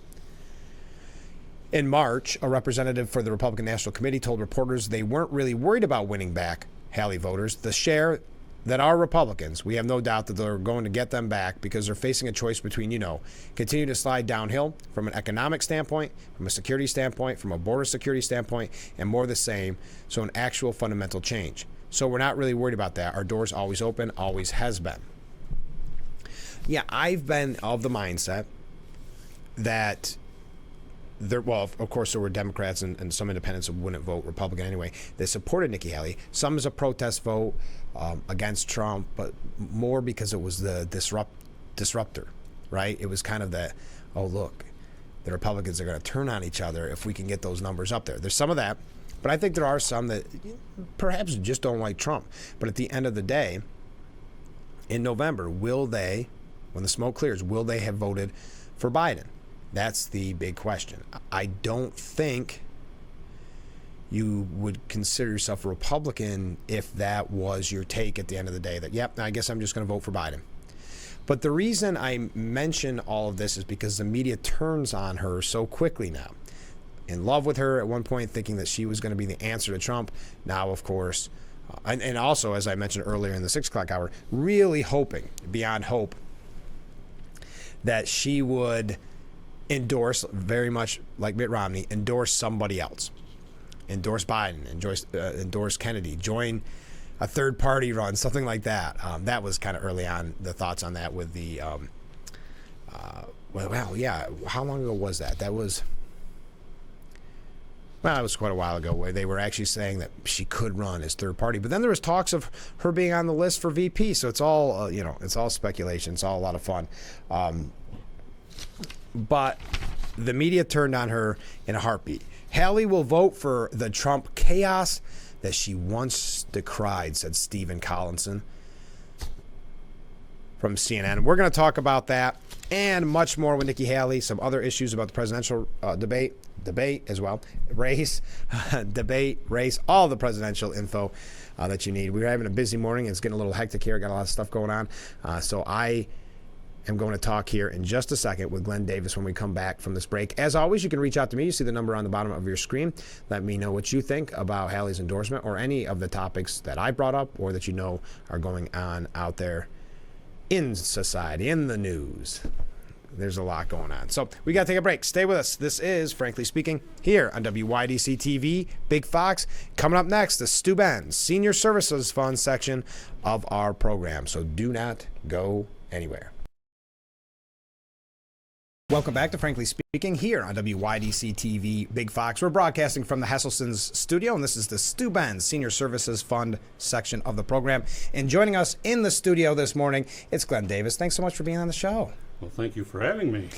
In March, a representative for the Republican National Committee told reporters they weren't really worried about winning back Haley voters. The share that are Republicans, we have no doubt that they're going to get them back because they're facing a choice between, continue to slide downhill from an economic standpoint, from a security standpoint, from a border security standpoint, and more of the same, so an actual fundamental change. So we're not really worried about that. Our door's always open, always has been. Yeah, I've been of the mindset that of course, there were Democrats and some independents who wouldn't vote Republican anyway. They supported Nikki Haley. Some as a protest vote against Trump, but more because it was the disruptor, right? It was kind of the, oh, look, the Republicans are going to turn on each other if we can get those numbers up there. There's some of that, but I think there are some that perhaps just don't like Trump. But at the end of the day, in November, will they, when the smoke clears, will they have voted for Biden? That's the big question. I don't think you would consider yourself a Republican if that was your take at the end of the day, that, yep, I guess I'm just going to vote for Biden. But the reason I mention all of this is because the media turns on her so quickly now. In love with her at one point, thinking that she was going to be the answer to Trump. Now, of course, and also, as I mentioned earlier in the 6 o'clock hour, really hoping, beyond hope, that she would endorse, very much like Mitt Romney, endorse somebody else. Endorse Biden, endorse Kennedy, join a third party run, something like that. That was kind of early on, the thoughts on that with the, how long ago was that? That was quite a while ago, where they were actually saying that she could run as third party. But then there was talks of her being on the list for VP. So it's all, it's all speculation. It's all a lot of fun. But the media turned on her in a heartbeat. Haley will vote for the Trump chaos, that she once decried, said Stephen Collinson from CNN. We're going to talk about that and much more with Nikki Haley, some other issues about the presidential debate as well, race, all the presidential info that you need. We're having a busy morning. It's getting a little hectic here. Got a lot of stuff going on. So I am going to talk here in just a second with Glenn Davis when we come back from this break. As always, you can reach out to me. You see the number on the bottom of your screen. Let me know what you think about Haley's endorsement or any of the topics that I brought up or that you know are going on out there in society, in the news. There's a lot going on. So we got to take a break. Stay with us. This is Frankly Speaking here on WYDC TV, Big Fox. Coming up next, the Stu Benz Senior Services Fund section of our program. So do not go anywhere. Welcome back to Frankly Speaking here on WYDC TV Big Fox. We're broadcasting from the Hesselson's studio, and this is the Stu Benz Senior Services Fund section of the program. And joining us in the studio this morning, it's Glenn Davis. Thanks so much for being on the show. Well, thank you for having me.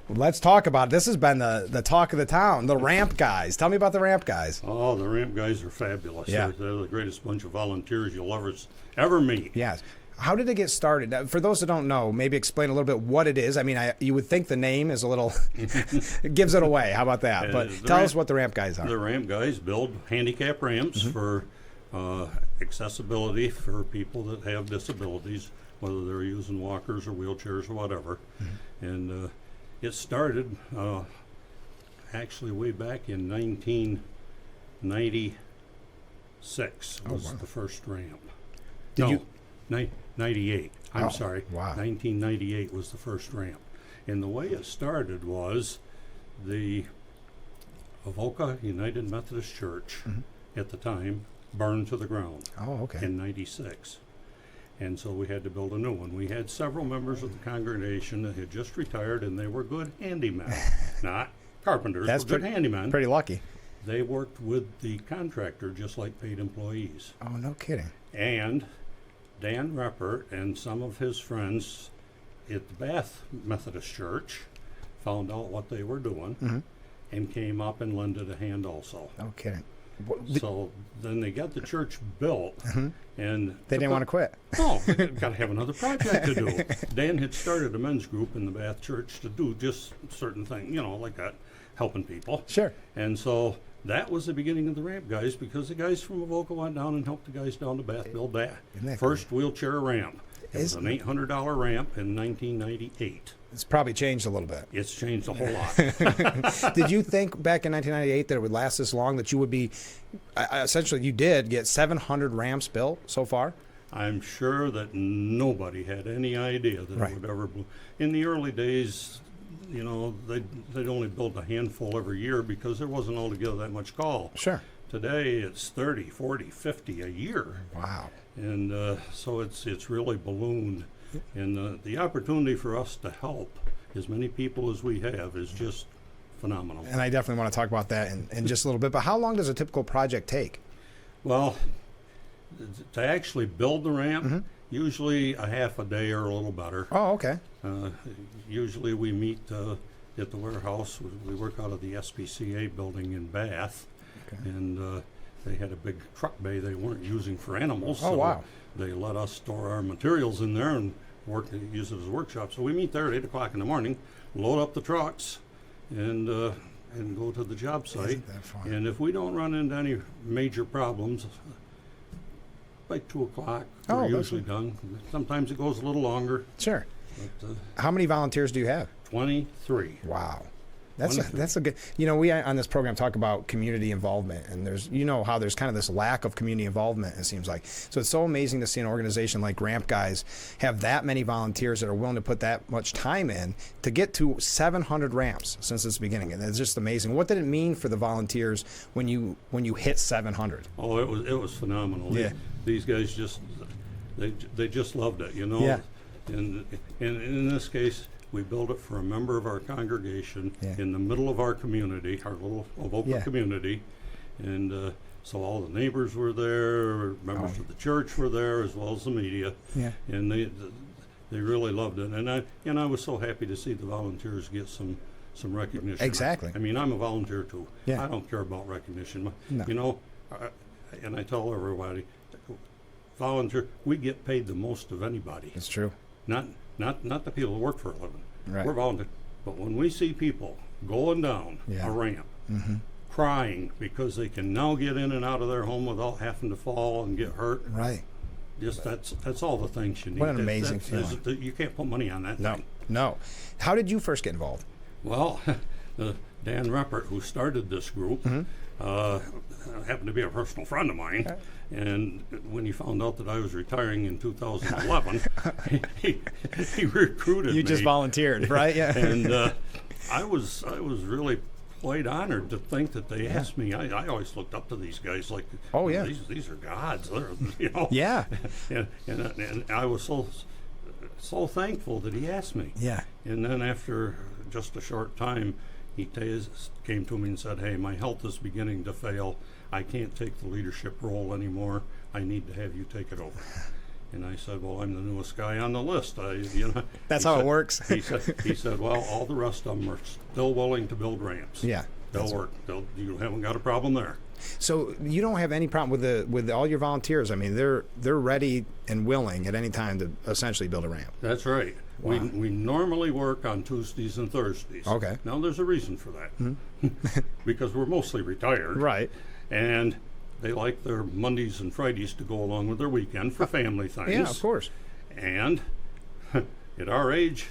Let's talk about it. This has been the talk of the town, the ramp guys. Tell me about the ramp guys. Oh, the ramp guys are fabulous. Yeah. They're the greatest bunch of volunteers you'll ever meet. Yes. How did it get started? For those that don't know, maybe explain a little bit what it is. I mean, you would think the name is a little it gives it away. How about that? But tell us what the ramp guys are. The ramp guys build handicap ramps for accessibility for people that have disabilities, whether they're using walkers or wheelchairs or whatever. And it started actually way back in 1996 was the first ramp. Did you? 98. I'm sorry. Wow. 1998 was the first ramp. And the way it started was the Avoca United Methodist Church at the time burned to the ground in 96. And so we had to build a new one. We had several members of the congregation that had just retired, and they were good handymen. Not carpenters, That's but good handymen. Pretty lucky. They worked with the contractor just like paid employees. Oh, no kidding. And Dan Reppert and some of his friends at the Bath Methodist Church found out what they were doing and came up and lended a hand also. No kidding. So then they got the church built, and They didn't want to quit. No, got to have another project to do. Dan had started a men's group in the Bath Church to do just certain things, like that, helping people. Sure. And so that was the beginning of the ramp guys, because the guys from Avoca went down and helped the guys down to Bath build that first wheelchair ramp. It was an $800 ramp in 1998. It's probably changed a little bit. It's changed a whole lot. Did you think back in 1998 that it would last this long, that you would be, essentially you did get 700 ramps built so far? I'm sure that nobody had any idea that it would ever blow. In the early days, they'd only build a handful every year because there wasn't altogether that much call. Sure. Today it's 30, 40, 50 a year. Wow. And so it's really ballooned. And the opportunity for us to help as many people as we have is just phenomenal. And I definitely want to talk about that in just a little bit. But how long does a typical project take? Well, to actually build the ramp, usually a half a day or a little better. Oh, okay. Usually we meet at the warehouse. We work out of the SPCA building in Bath. Okay. And they had a big truck bay they weren't using for animals. Oh, so wow. They let us store our materials in there and use it as a workshop. So we meet there at 8 o'clock in the morning, load up the trucks, and go to the job site. Isn't that fun? And if we don't run into any major problems, by 2 o'clock, we're usually done. Sometimes it goes a little longer. Sure. But, How many volunteers do you have? 23. Wow. That's a good, we on this program talk about community involvement, and there's, how there's kind of this lack of community involvement, it seems like. So it's so amazing to see an organization like Ramp Guys have that many volunteers that are willing to put that much time in to get to 700 ramps since its beginning. And it's just amazing. What did it mean for the volunteers when you hit 700? Oh, it was phenomenal. Yeah. These guys just loved it, Yeah. And in this case, we built it for a member of our congregation in the middle of our community, our little Avoca community. And so all the neighbors were there, members of the church were there, as well as the media. Yeah. And they really loved it. And I was so happy to see the volunteers get some recognition. Exactly. I mean, I'm a volunteer too. Yeah. I don't care about recognition. No. and I tell everybody, volunteer, we get paid the most of anybody. It's true. Not the people who work for a living. Right. We're volunteer. But when we see people going down a ramp, crying because they can now get in and out of their home without having to fall and get hurt, Right. just that's all the things you need. What an amazing feeling. You can't put money on that. No. thing. No. How did you first get involved? Well, Dan Reppert, who started this group, happened to be a personal friend of mine. And when he found out that I was retiring in 2011, he recruited me. You just volunteered, right? Yeah. And I was really quite honored to think that they asked me. I always looked up to these guys like, oh yeah, these are gods. They're, you know. Yeah. And I was so thankful that he asked me. Yeah. And then after just a short time, he came to me and said, "Hey, my health is beginning to fail. I can't take the leadership role anymore. I need to have you take it over." And I said, "Well, I'm the newest guy on the list. That's how it works. He said, "Well, all the rest of them are still willing to build ramps. Yeah, they'll work. You haven't got a problem there." So you don't have any problem with all your volunteers. I mean, they're ready and willing at any time to essentially build a ramp. That's right. Wow. We normally work on Tuesdays and Thursdays. Okay. Now there's a reason for that, because we're mostly retired. Right. And they like their Mondays and Fridays to go along with their weekend for family things. Yeah, of course. And at our age,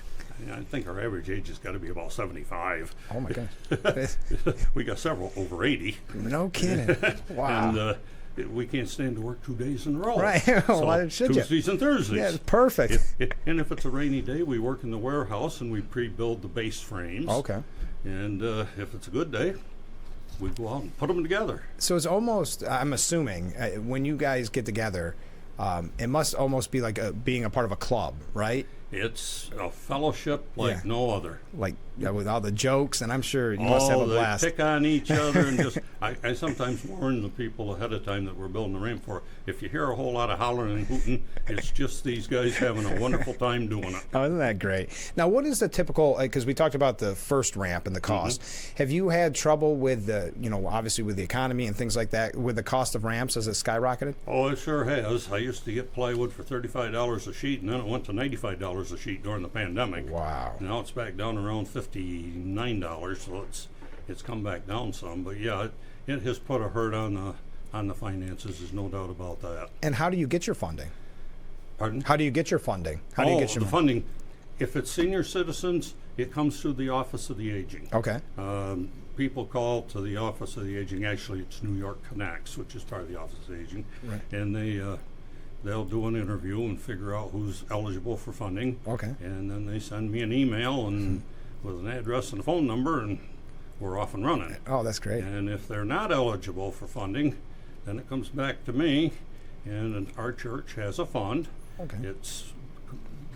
I think our average age has got to be about 75. Oh my gosh. We got several over 80. No kidding. Wow. And we can't stand to work 2 days in a row. Right. So Why should you? Tuesdays and Thursdays. Yeah, it's perfect. And if it's a rainy day, we work in the warehouse and we pre-build the base frames. Okay. And if it's a good day, we go out and put them together. So it's almost, I'm assuming, when you guys get together, it must almost be like being a part of a club, right? It's a fellowship like no other. Like with all the jokes, and I'm sure you must have a blast. They pick on each other, and just I sometimes warn the people ahead of time that we're building the ramp for. If you hear a whole lot of hollering and hooting, it's just these guys having a wonderful time doing it. Oh, isn't that great? Now, what is the typical? Because we talked about the first ramp and the cost. Have you had trouble with the, obviously with the economy and things like that, with the cost of ramps? Has it skyrocketed? Oh, it sure has. I used to get plywood for $35 a sheet, and then it went to $95 a sheet during the pandemic. Wow. Now it's back down around $59, so it's come back down some. But yeah, it has put a hurt on the finances. There's no doubt about that. And how do you get your funding? Pardon? How do you get your funding? How do you get your the funding? If it's senior citizens, it comes through the Office of the Aging. Okay. People call to the Office of the Aging. Actually, it's New York Connects, which is part of the Office of the Aging. Right. And they'll do an interview and figure out who's eligible for funding. Okay. And then they send me an email and with an address and a phone number, and we're off and running. Oh, that's great. And if they're not eligible for funding, then it comes back to me, and our church has a fund. Okay. It's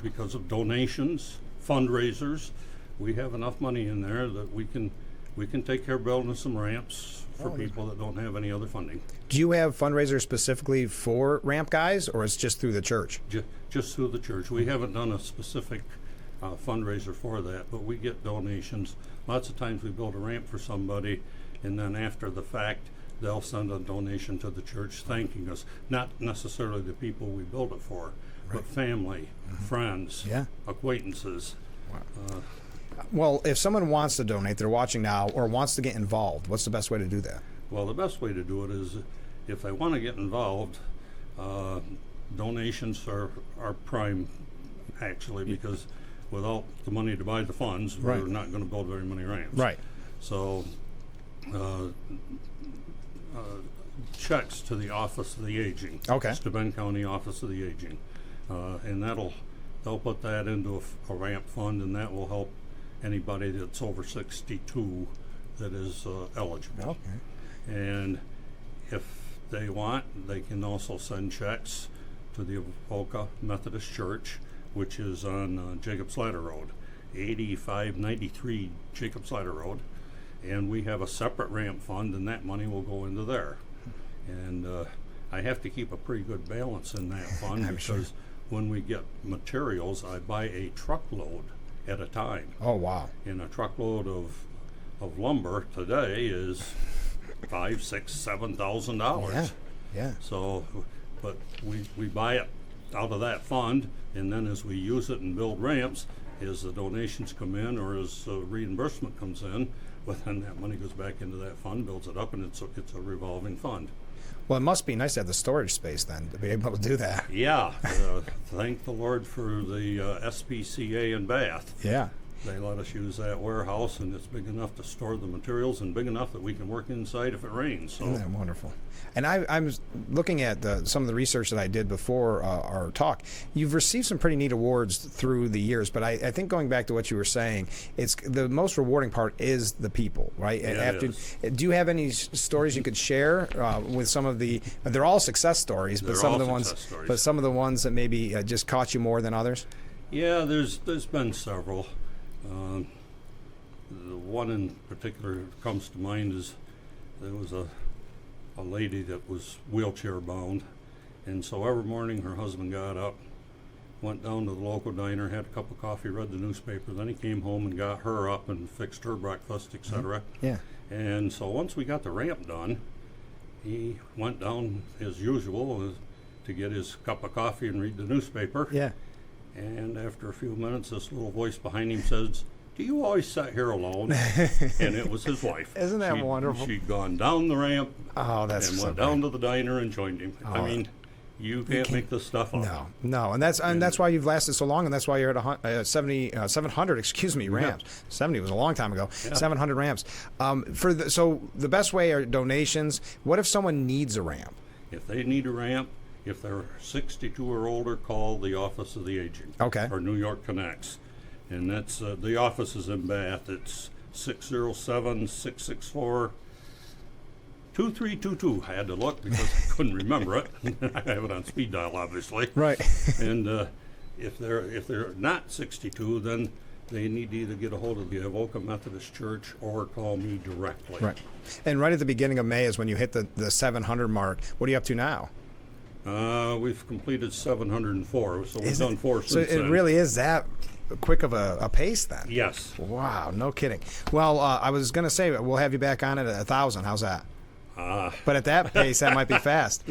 because of donations, fundraisers. We have enough money in there that we can take care of building some ramps for people that don't have any other funding. Do you have fundraisers specifically for ramp guys, or it's just through the church? Just through the church. We haven't done a specific fundraiser for that, but we get donations. Lots of times we build a ramp for somebody, and then after the fact, they'll send a donation to the church thanking us. Not necessarily the people we build it for, but family, friends, acquaintances. Wow. Well, if someone wants to donate, they're watching now, or wants to get involved, what's the best way to do that? Well, the best way to do it is if they want to get involved, donations are prime, actually, because without the money to buy the funds, we're not going to build very many ramps. Right. So checks to the Office of the Aging. Okay. It's the Bend County Office of the Aging. And they'll put that into a ramp fund, and that will help anybody that's over 62 that is eligible. Okay. And if they want, they can also send checks to the Avoca Methodist Church, which is on Jacob's Ladder Road, 8593 Jacob's Ladder Road. And we have a separate ramp fund, and that money will go into there. And I have to keep a pretty good balance in that fund because when we get materials, I buy a truckload at a time. Oh, wow. And a truckload of lumber today is $5,000, $6,000, $7,000. Yeah. So, but we buy it out of that fund, and then as we use it and build ramps, as the donations come in or as reimbursement comes in, well, then that money goes back into that fund, builds it up, and it's a revolving fund. Well, it must be nice to have the storage space then to be able to do that. Yeah, thank the Lord for the SPCA in Bath. Yeah. They let us use that warehouse, and it's big enough to store the materials and big enough that we can work inside if it rains. So. Isn't that wonderful? And I'm looking at some of the research that I did before our talk. You've received some pretty neat awards through the years, but I think going back to what you were saying, it's the most rewarding part is the people, right? Yeah, do you have any stories you could share with some of the? They're all success stories, but some of the ones that maybe just caught you more than others. Yeah, there's been several. The one in particular that comes to mind is there was a lady that was wheelchair bound, and so every morning her husband got up, went down to the local diner, had a cup of coffee, read the newspaper, then he came home and got her up and fixed her breakfast, etc. Yeah. And so once we got the ramp done, he went down as usual to get his cup of coffee and read the newspaper. Yeah. And after a few minutes, this little voice behind him says, "Do you always sit here alone?" And it was his wife. Isn't that wonderful? She'd gone down the ramp and so went down to the diner and joined him. Oh, I mean, you can't make this stuff up. No, and that's why you've lasted so long, and that's why you're at 700. Excuse me, ramps. Yeah. 70 was a long time ago. Yeah. 700 ramps. So the best way are donations. What if someone needs a ramp? If they need a ramp, if they're 62 or older, call the Office of the Aging. Okay. Or New York Connects. And that's the office is in Bath. It's 607-664-2322. I had to look because I couldn't remember it. I have it on speed dial, obviously. Right. And if they're not 62, then they need to either get a hold of the Avoca Methodist Church or call me directly. Right. And right at the beginning of May is when you hit the 700 mark. What are you up to now? We've completed 704, so we've done 4 since then. So it really is that quick of a pace then? Yes. Wow, no kidding. Well, I was going to say we'll have you back on at 1,000. How's that? But at that pace, that might be fast.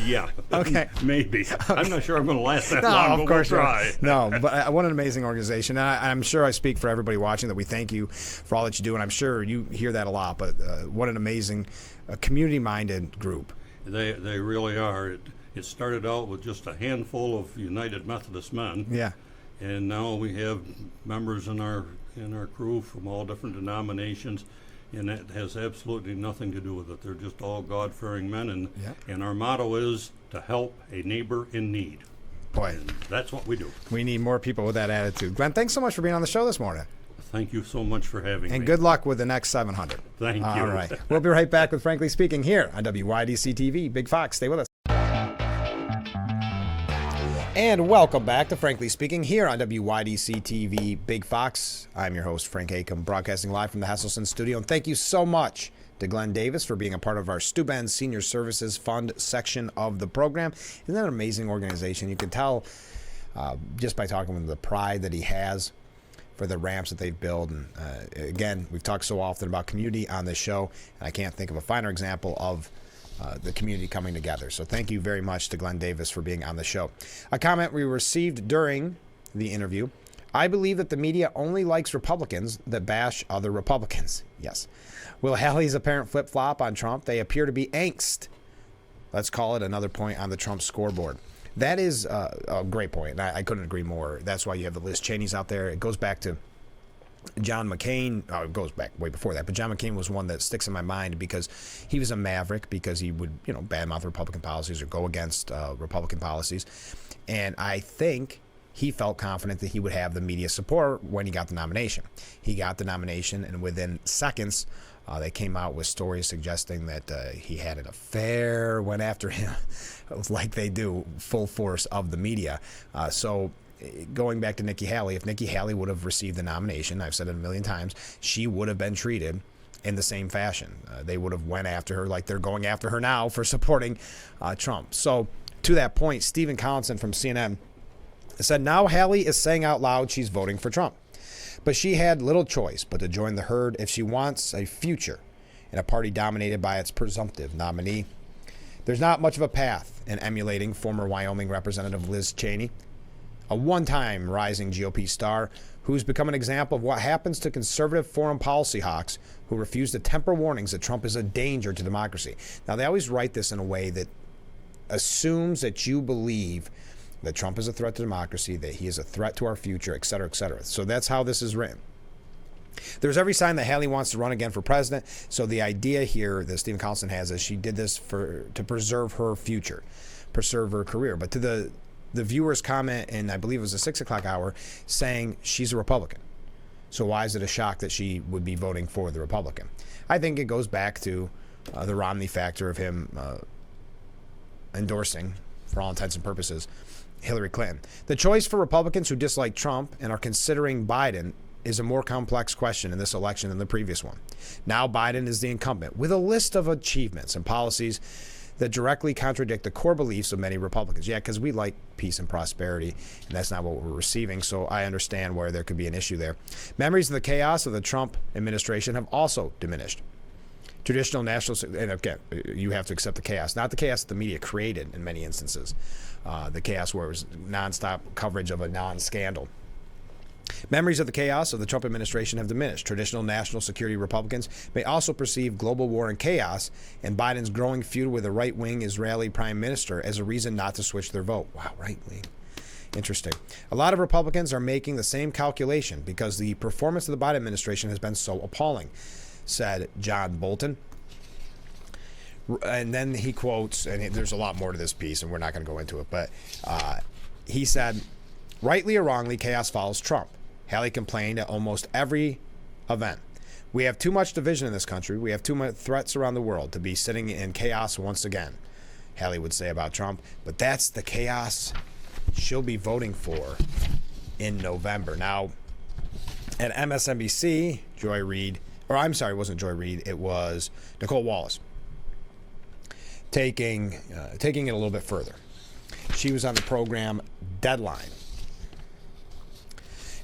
Yeah. Okay. Maybe. Okay. I'm not sure I'm going to last that long, but we'll try. No, but what an amazing organization. And I'm sure I speak for everybody watching that we thank you for all that you do, and I'm sure you hear that a lot, but what an amazing community-minded group. They really are. It started out with just a handful of United Methodist men. Yeah. And now we have members in our crew from all different denominations, and it has absolutely nothing to do with it. They're just all God-fearing men, and our motto is to help a neighbor in need. Boy, and that's what we do. We need more people with that attitude. Glenn, thanks so much for being on the show this morning. Thank you so much for having me. And good luck with the next 700. Thank you. All right. We'll be right back with Frankly Speaking here on WYDC TV. Big Fox, stay with us. And welcome back to Frankly Speaking here on WYDC TV Big Fox. I'm your host, Frank Acom, broadcasting live from the Hesselson studio. And thank you so much to Glenn Davis for being a part of our Steuben Senior Services Fund section of the program. Isn't that an amazing organization? You can tell just by talking with the pride that he has for the ramps that they've built. And again, we've talked so often about community on this show, and I can't think of a finer example of the community coming together. So thank you very much to Glenn Davis for being on the show. A comment we received during the interview: I believe that the media only likes Republicans that bash other Republicans. Yes. Will Haley's apparent flip-flop on Trump? They appear to be angst. Let's call it another point on the Trump scoreboard. That is a great point, and I couldn't agree more. That's why you have the Liz Cheneys out there. It goes back to John McCain. It goes back way before that, but John McCain was one that sticks in my mind because he was a maverick, because he would, badmouth Republican policies or go against Republican policies. And I think he felt confident that he would have the media support when he got the nomination. He got the nomination, and within seconds, they came out with stories suggesting that he had an affair, went after him like they do, full force of the media. So going back to Nikki Haley, if Nikki Haley would have received the nomination, I've said it a million times, she would have been treated in the same fashion. They would have went after her like they're going after her now for supporting Trump. So to that point, Stephen Collinson from CNN said, now Haley is saying out loud she's voting for Trump. But she had little choice but to join the herd if she wants a future in a party dominated by its presumptive nominee. There's not much of a path in emulating former Wyoming Representative Liz Cheney, a one-time rising GOP star who's become an example of what happens to conservative foreign policy hawks who refuse to temper warnings that Trump is a danger to democracy. Now, they always write this in a way that assumes that you believe that Trump is a threat to democracy, that he is a threat to our future, et cetera, et cetera. So that's how this is written. There's every sign that Haley wants to run again for president. So the idea here that Stephen Carlson has is she did this to preserve her future, preserve her career. But to the viewer's comment, and I believe it was the 6 o'clock hour, saying she's a Republican. So why is it a shock that she would be voting for the Republican? I think it goes back to the Romney factor of him endorsing, for all intents and purposes, Hillary Clinton. The choice for Republicans who dislike Trump and are considering Biden is a more complex question in this election than the previous one. Now Biden is the incumbent with a list of achievements and policies that directly contradict the core beliefs of many Republicans. Yeah, because we like peace and prosperity, and that's not what we're receiving, so I understand where there could be an issue there. Memories of the chaos of the Trump administration have also diminished. Traditional national, and again, you have to accept the chaos, not the chaos that the media created in many instances, the chaos where it was nonstop coverage of a non-scandal. Memories of the chaos of the Trump administration have diminished. Traditional national security Republicans may also perceive global war and chaos and Biden's growing feud with a right-wing Israeli prime minister as a reason not to switch their vote. Wow, right-wing. Interesting. A lot of Republicans are making the same calculation because the performance of the Biden administration has been so appalling, said John Bolton. And then he quotes, and there's a lot more to this piece, and we're not going to go into it, but he said, rightly or wrongly, chaos follows Trump. Haley complained at almost every event. We have too much division in this country. We have too many threats around the world to be sitting in chaos once again, Haley would say about Trump. But that's the chaos she'll be voting for in November. Now, at MSNBC, Joy Reid, or I'm sorry, it wasn't Joy Reid, it was Nicole Wallace, taking it a little bit further. She was on the program Deadline.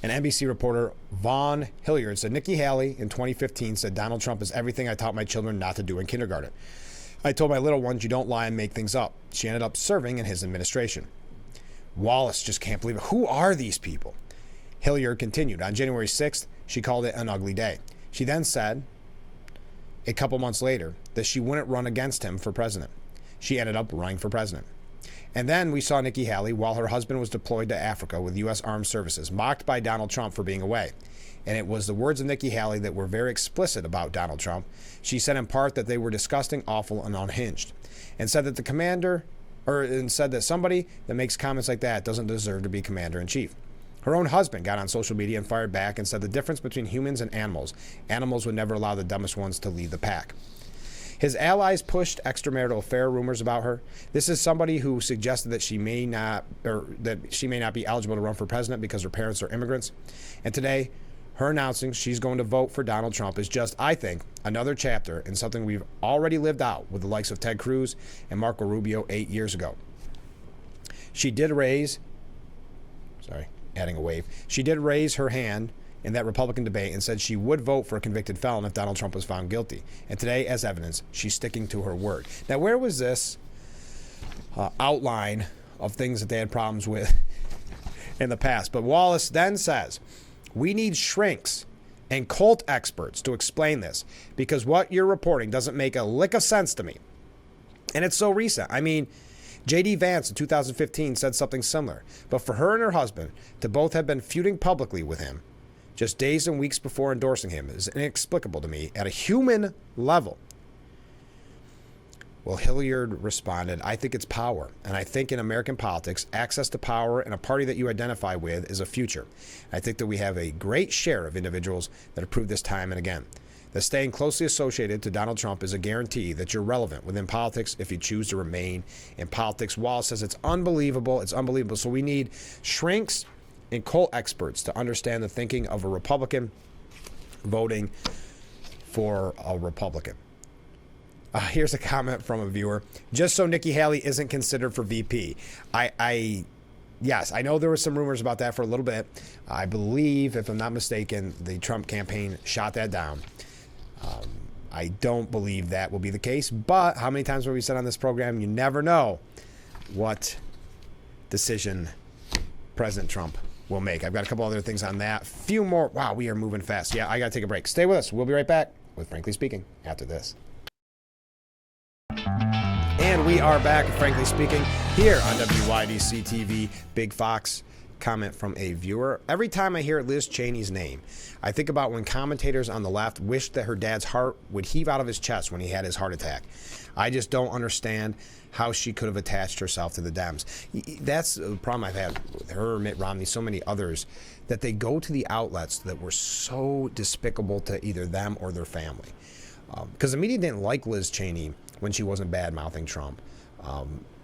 And NBC reporter Vaughn Hilliard said, Nikki Haley in 2015 said, Donald Trump is everything I taught my children not to do in kindergarten. I told my little ones, you don't lie and make things up. She ended up serving in his administration. Wallace just can't believe it. Who are these people? Hilliard continued. On January 6th, she called it an ugly day. She then said, a couple months later, that she wouldn't run against him for president. She ended up running for president. And then we saw Nikki Haley while her husband was deployed to Africa with U.S. Armed Services, mocked by Donald Trump for being away. And it was the words of Nikki Haley that were very explicit about Donald Trump. She said in part that they were disgusting, awful, and unhinged, and said that said that somebody that makes comments like that doesn't deserve to be commander-in-chief. Her own husband got on social media and fired back and said the difference between humans and animals would never allow the dumbest ones to lead the pack. His allies pushed extramarital affair rumors about her. This is somebody who suggested that she may not be eligible to run for president because her parents are immigrants. And today, her announcing she's going to vote for Donald Trump is just, I think, another chapter in something we've already lived out with the likes of Ted Cruz and Marco Rubio 8 years ago. She did raise her hand in that Republican debate and said she would vote for a convicted felon if Donald Trump was found guilty. And today, as evidence, she's sticking to her word. Now, where was this outline of things that they had problems with in the past? But Wallace then says, we need shrinks and cult experts to explain this because what you're reporting doesn't make a lick of sense to me. And it's so recent. I mean, J.D. Vance in 2015 said something similar. But for her and her husband to both have been feuding publicly with him just days and weeks before endorsing him is inexplicable to me at a human level. Well, Hilliard responded, I think it's power. And I think in American politics, access to power and a party that you identify with is a future. I think that we have a great share of individuals that have proved this time and again. That staying closely associated to Donald Trump is a guarantee that you're relevant within politics if you choose to remain in politics. Wallace says it's unbelievable. It's unbelievable. So we need shrinks and cult experts to understand the thinking of a Republican voting for a Republican. Here's a comment from a viewer. Just so Nikki Haley isn't considered for VP. Yes, I know there were some rumors about that for a little bit. I believe, if I'm not mistaken, the Trump campaign shot that down. I don't believe that will be the case, but how many times have we said on this program, you never know what decision President Trump will make. I've got a couple other things on that. Few more. Wow, we are moving fast. Yeah, I got to take a break. Stay with us. We'll be right back with Frankly Speaking after this. And we are back, Frankly Speaking, here on WYDC TV. Big Fox comment from a viewer. Every time I hear Liz Cheney's name, I think about when commentators on the left wished that her dad's heart would heave out of his chest when he had his heart attack. I just don't understand how she could have attached herself to the Dems. That's the problem I've had with her, Mitt Romney, so many others, that they go to the outlets that were so despicable to either them or their family. Because the media didn't like Liz Cheney when she wasn't bad-mouthing Trump.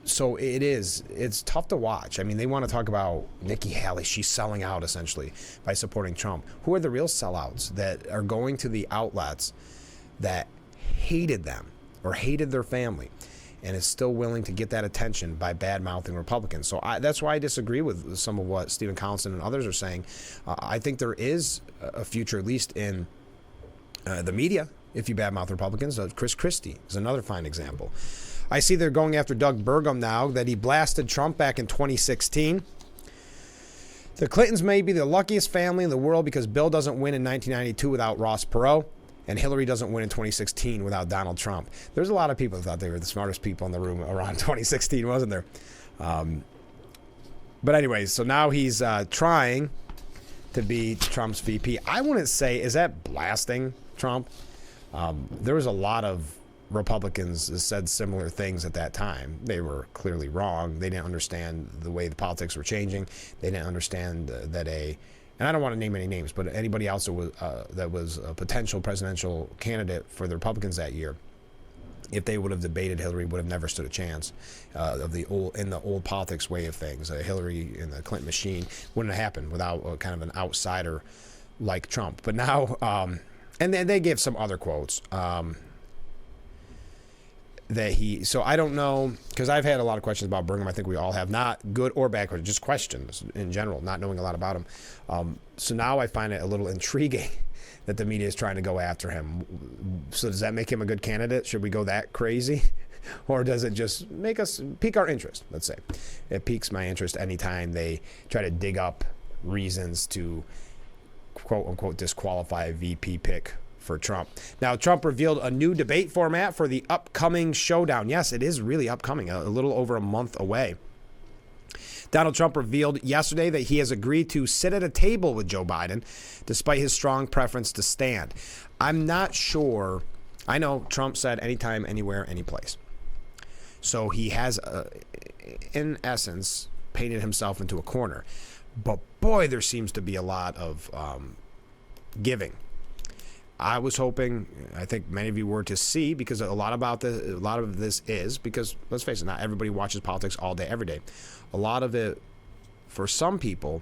So it's tough to watch. I mean, they want to talk about Nikki Haley. She's selling out, essentially, by supporting Trump. Who are the real sellouts that are going to the outlets that hated them or hated their family and is still willing to get that attention by bad-mouthing Republicans? So that's why I disagree with some of what Stephen Collinson and others are saying. I think there is a future, at least in the media, if you badmouth Republicans. Chris Christie is another fine example. I see they're going after Doug Burgum now, that he blasted Trump back in 2016. The Clintons may be the luckiest family in the world because Bill doesn't win in 1992 without Ross Perot, and Hillary doesn't win in 2016 without Donald Trump. There's a lot of people who thought they were the smartest people in the room around 2016, wasn't there? But anyways, so now he's trying to be Trump's VP. I wouldn't say, is that blasting Trump? There was a lot of Republicans that said similar things at that time. They were clearly wrong. They didn't understand the way the politics were changing. They didn't understand that and I don't want to name any names, but anybody else that was a potential presidential candidate for the Republicans that year, if they would have debated Hillary, would have never stood a chance in the old politics way of things. Hillary and the Clinton machine wouldn't have happened without kind of an outsider like Trump. But now, and then they gave some other quotes. So I don't know, because I've had a lot of questions about Burgum. I think we all have, not good or bad questions, just questions in general, not knowing a lot about him. So now I find it a little intriguing that the media is trying to go after him. So does that make him a good candidate? Should we go that crazy? Or does it just make us pique our interest? Let's say it piques my interest anytime they try to dig up reasons to quote unquote disqualify a VP pick for Trump. Now, Trump revealed a new debate format for the upcoming showdown. Yes, it is really upcoming, a little over a month away. Donald Trump revealed yesterday that he has agreed to sit at a table with Joe Biden, despite his strong preference to stand. I'm not sure. I know Trump said anytime, anywhere, anyplace. So he has, in essence, painted himself into a corner. But boy, there seems to be a lot of giving. I was hoping, I think many of you were, to see, because a lot of this is because, let's face it, not everybody watches politics all day, every day. A lot of it, for some people,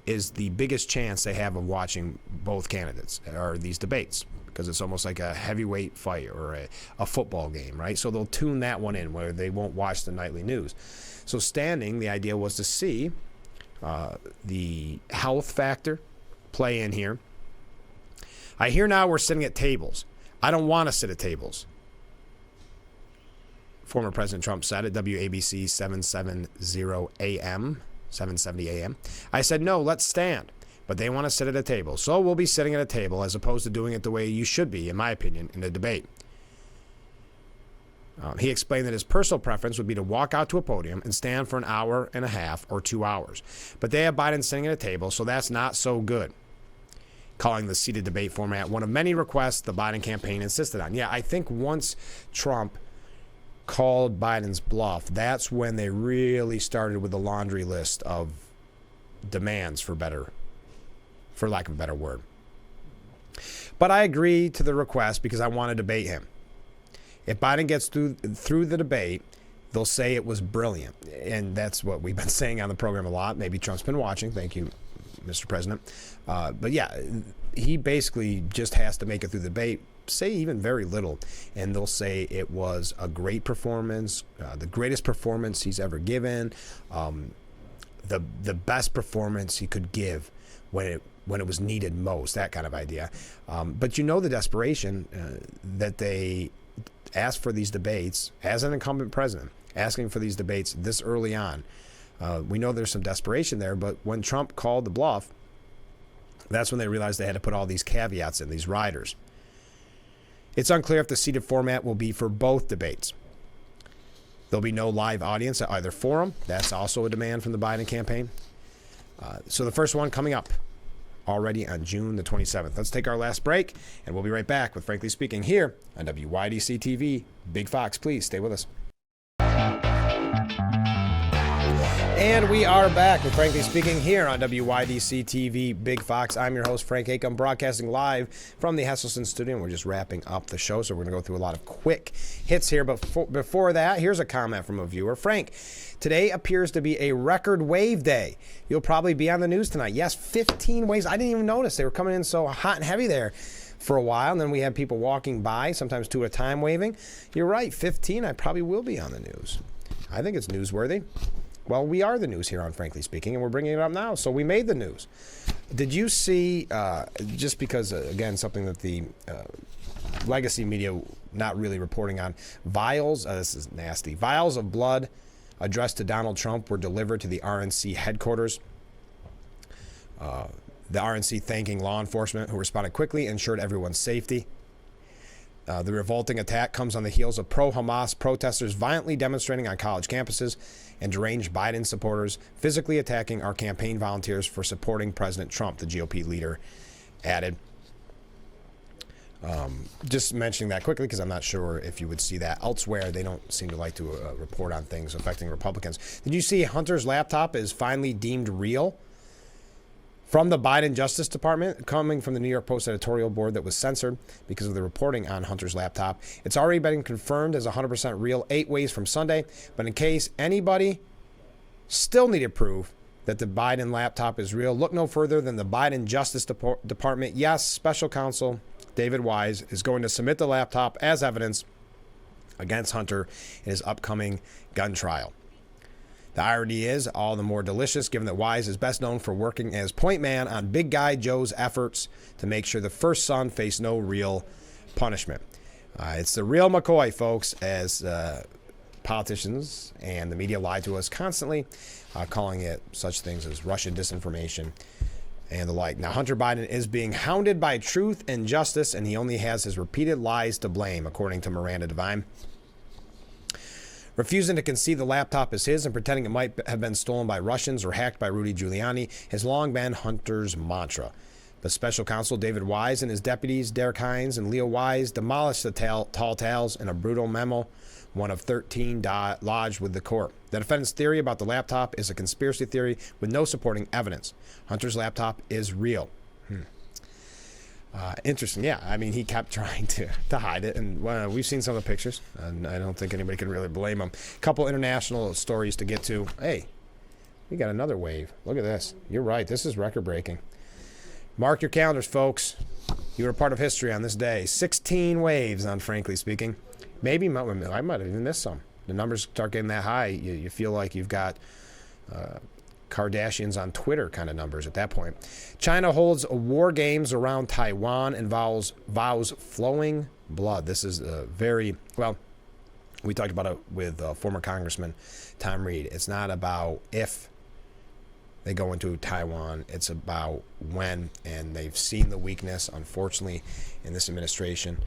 is the biggest chance they have of watching both candidates, or these debates, because it's almost like a heavyweight fight or a football game, right? So they'll tune that one in where they won't watch the nightly news. So standing, the idea was to see the health factor play in here. I hear now we're sitting at tables. I don't want to sit at tables, former President Trump said at WABC 770 AM. I said, no, let's stand. But they want to sit at a table. So we'll be sitting at a table as opposed to doing it the way you should be, in my opinion, in a debate. He explained that his personal preference would be to walk out to a podium and stand for an hour and a half or 2 hours. But they have Biden sitting at a table, so that's not so good. Calling the seated debate format one of many requests the Biden campaign insisted on. Yeah, I think once Trump called Biden's bluff, that's when they really started with the laundry list of demands, for lack of a better word. But I agree to the request because I want to debate him. If Biden gets through the debate, they'll say it was brilliant. And that's what we've been saying on the program a lot. Maybe Trump's been watching. Thank you, Mr. President. But yeah, he basically just has to make it through the debate, say even very little, and they'll say it was a great performance, the greatest performance he's ever given, the best performance he could give when when it was needed most, that kind of idea. But you know the desperation that they asked for these debates as an incumbent president, asking for these debates this early on. We know there's some desperation there, but when Trump called the bluff, that's when they realized they had to put all these caveats in, these riders. It's unclear if the seated format will be for both debates. There'll be no live audience at either forum. That's also a demand from the Biden campaign. So the first one coming up already on June the 27th. Let's take our last break, and we'll be right back with Frankly Speaking here on WYDC TV. Big Fox, please stay with us. And we are back with Frankly Speaking here on WYDC TV, Big Fox. I'm your host, Frank Acom, broadcasting live from the Hesselson studio. And we're just wrapping up the show, so we're going to go through a lot of quick hits here. But before that, here's a comment from a viewer. Frank, today appears to be a record wave day. You'll probably be on the news tonight. Yes, 15 waves. I didn't even notice. They were coming in so hot and heavy there for a while. And then we had people walking by, sometimes two at a time waving. You're right, 15. I probably will be on the news. I think it's newsworthy. Well, we are the news here on Frankly Speaking, and we're bringing it up now. So we made the news. Did you see, just because, again, something that the legacy media not really reporting on, vials, this is nasty, vials of blood addressed to Donald Trump were delivered to the RNC headquarters. The RNC thanking law enforcement who responded quickly and ensured everyone's safety. The revolting attack comes on the heels of pro-Hamas protesters violently demonstrating on college campuses and deranged Biden supporters physically attacking our campaign volunteers for supporting President Trump, the GOP leader added. Just mentioning that quickly because I'm not sure if you would see that elsewhere. They don't seem to like to report on things affecting Republicans. Did you see Hunter's laptop is finally deemed real? From the Biden Justice Department, coming from the New York Post editorial board that was censored because of the reporting on Hunter's laptop. It's already been confirmed as 100% real 8 ways from Sunday. But in case anybody still needed proof that the Biden laptop is real, look no further than the Biden Justice Department. Yes, special counsel David Wise is going to submit the laptop as evidence against Hunter in his upcoming gun trial. The irony is all the more delicious given that Wise is best known for working as point man on Big Guy Joe's efforts to make sure the first son faced no real punishment. It's the real McCoy, folks, as politicians and the media lie to us constantly, calling it such things as Russian disinformation and the like. Now, Hunter Biden is being hounded by truth and justice, and he only has his repeated lies to blame, according to Miranda Devine. Refusing to concede the laptop is his and pretending it might have been stolen by Russians or hacked by Rudy Giuliani has long been Hunter's mantra. But special counsel David Wise and his deputies, Derek Hines and Leo Wise, demolished the tall tales in a brutal memo, one of 13 lodged with the court. The defendant's theory about the laptop is a conspiracy theory with no supporting evidence. Hunter's laptop is real. Interesting. Yeah, I mean, he kept trying to hide it, and we've seen some of the pictures, and I don't think anybody can really blame him. A couple international stories to get to. Hey, we got another wave. Look at this. You're right. This is record-breaking. Mark your calendars, folks. You were a part of history on this day. 16 waves on Frankly Speaking. Maybe I might have even missed some. The numbers start getting that high. You feel like you've got Kardashians on Twitter kind of numbers at that point. China holds war games around Taiwan and vows flowing blood. This is very, well, we talked about it with former Congressman Tom Reed. It's not about if they go into Taiwan. It's about when, and they've seen the weakness, unfortunately, in this administration,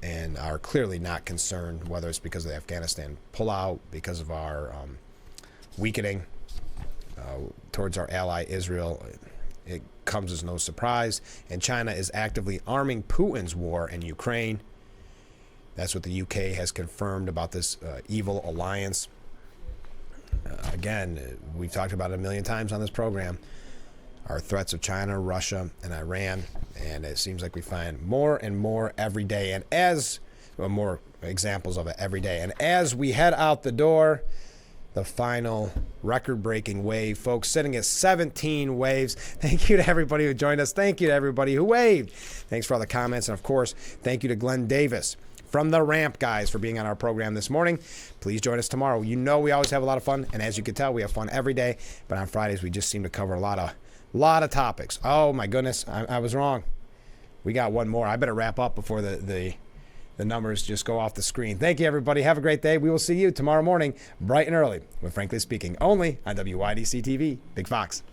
and are clearly not concerned, whether it's because of the Afghanistan pullout, because of our weakening towards our ally Israel. It comes as no surprise. And China is actively arming Putin's war in Ukraine. That's what the UK has confirmed about this evil alliance. Again, we've talked about it a million times on this program. Our threats of China, Russia, and Iran. And it seems like we find more and more every day. And as more examples of it every day. And as we head out the door, the final record-breaking wave, folks, sitting at 17 waves. Thank you to everybody who joined us. Thank you to everybody who waved. Thanks for all the comments. And, of course, thank you to Glenn Davis from the Ramp Guys for being on our program this morning. Please join us tomorrow. You know we always have a lot of fun, and as you can tell, we have fun every day. But on Fridays, we just seem to cover a lot of Lot of topics. Oh, my goodness. I was wrong. We got one more. I better wrap up before the numbers just go off the screen. Thank you, everybody. Have a great day. We will see you tomorrow morning, bright and early, with Frankly Speaking, only on WYDC TV. Big Fox.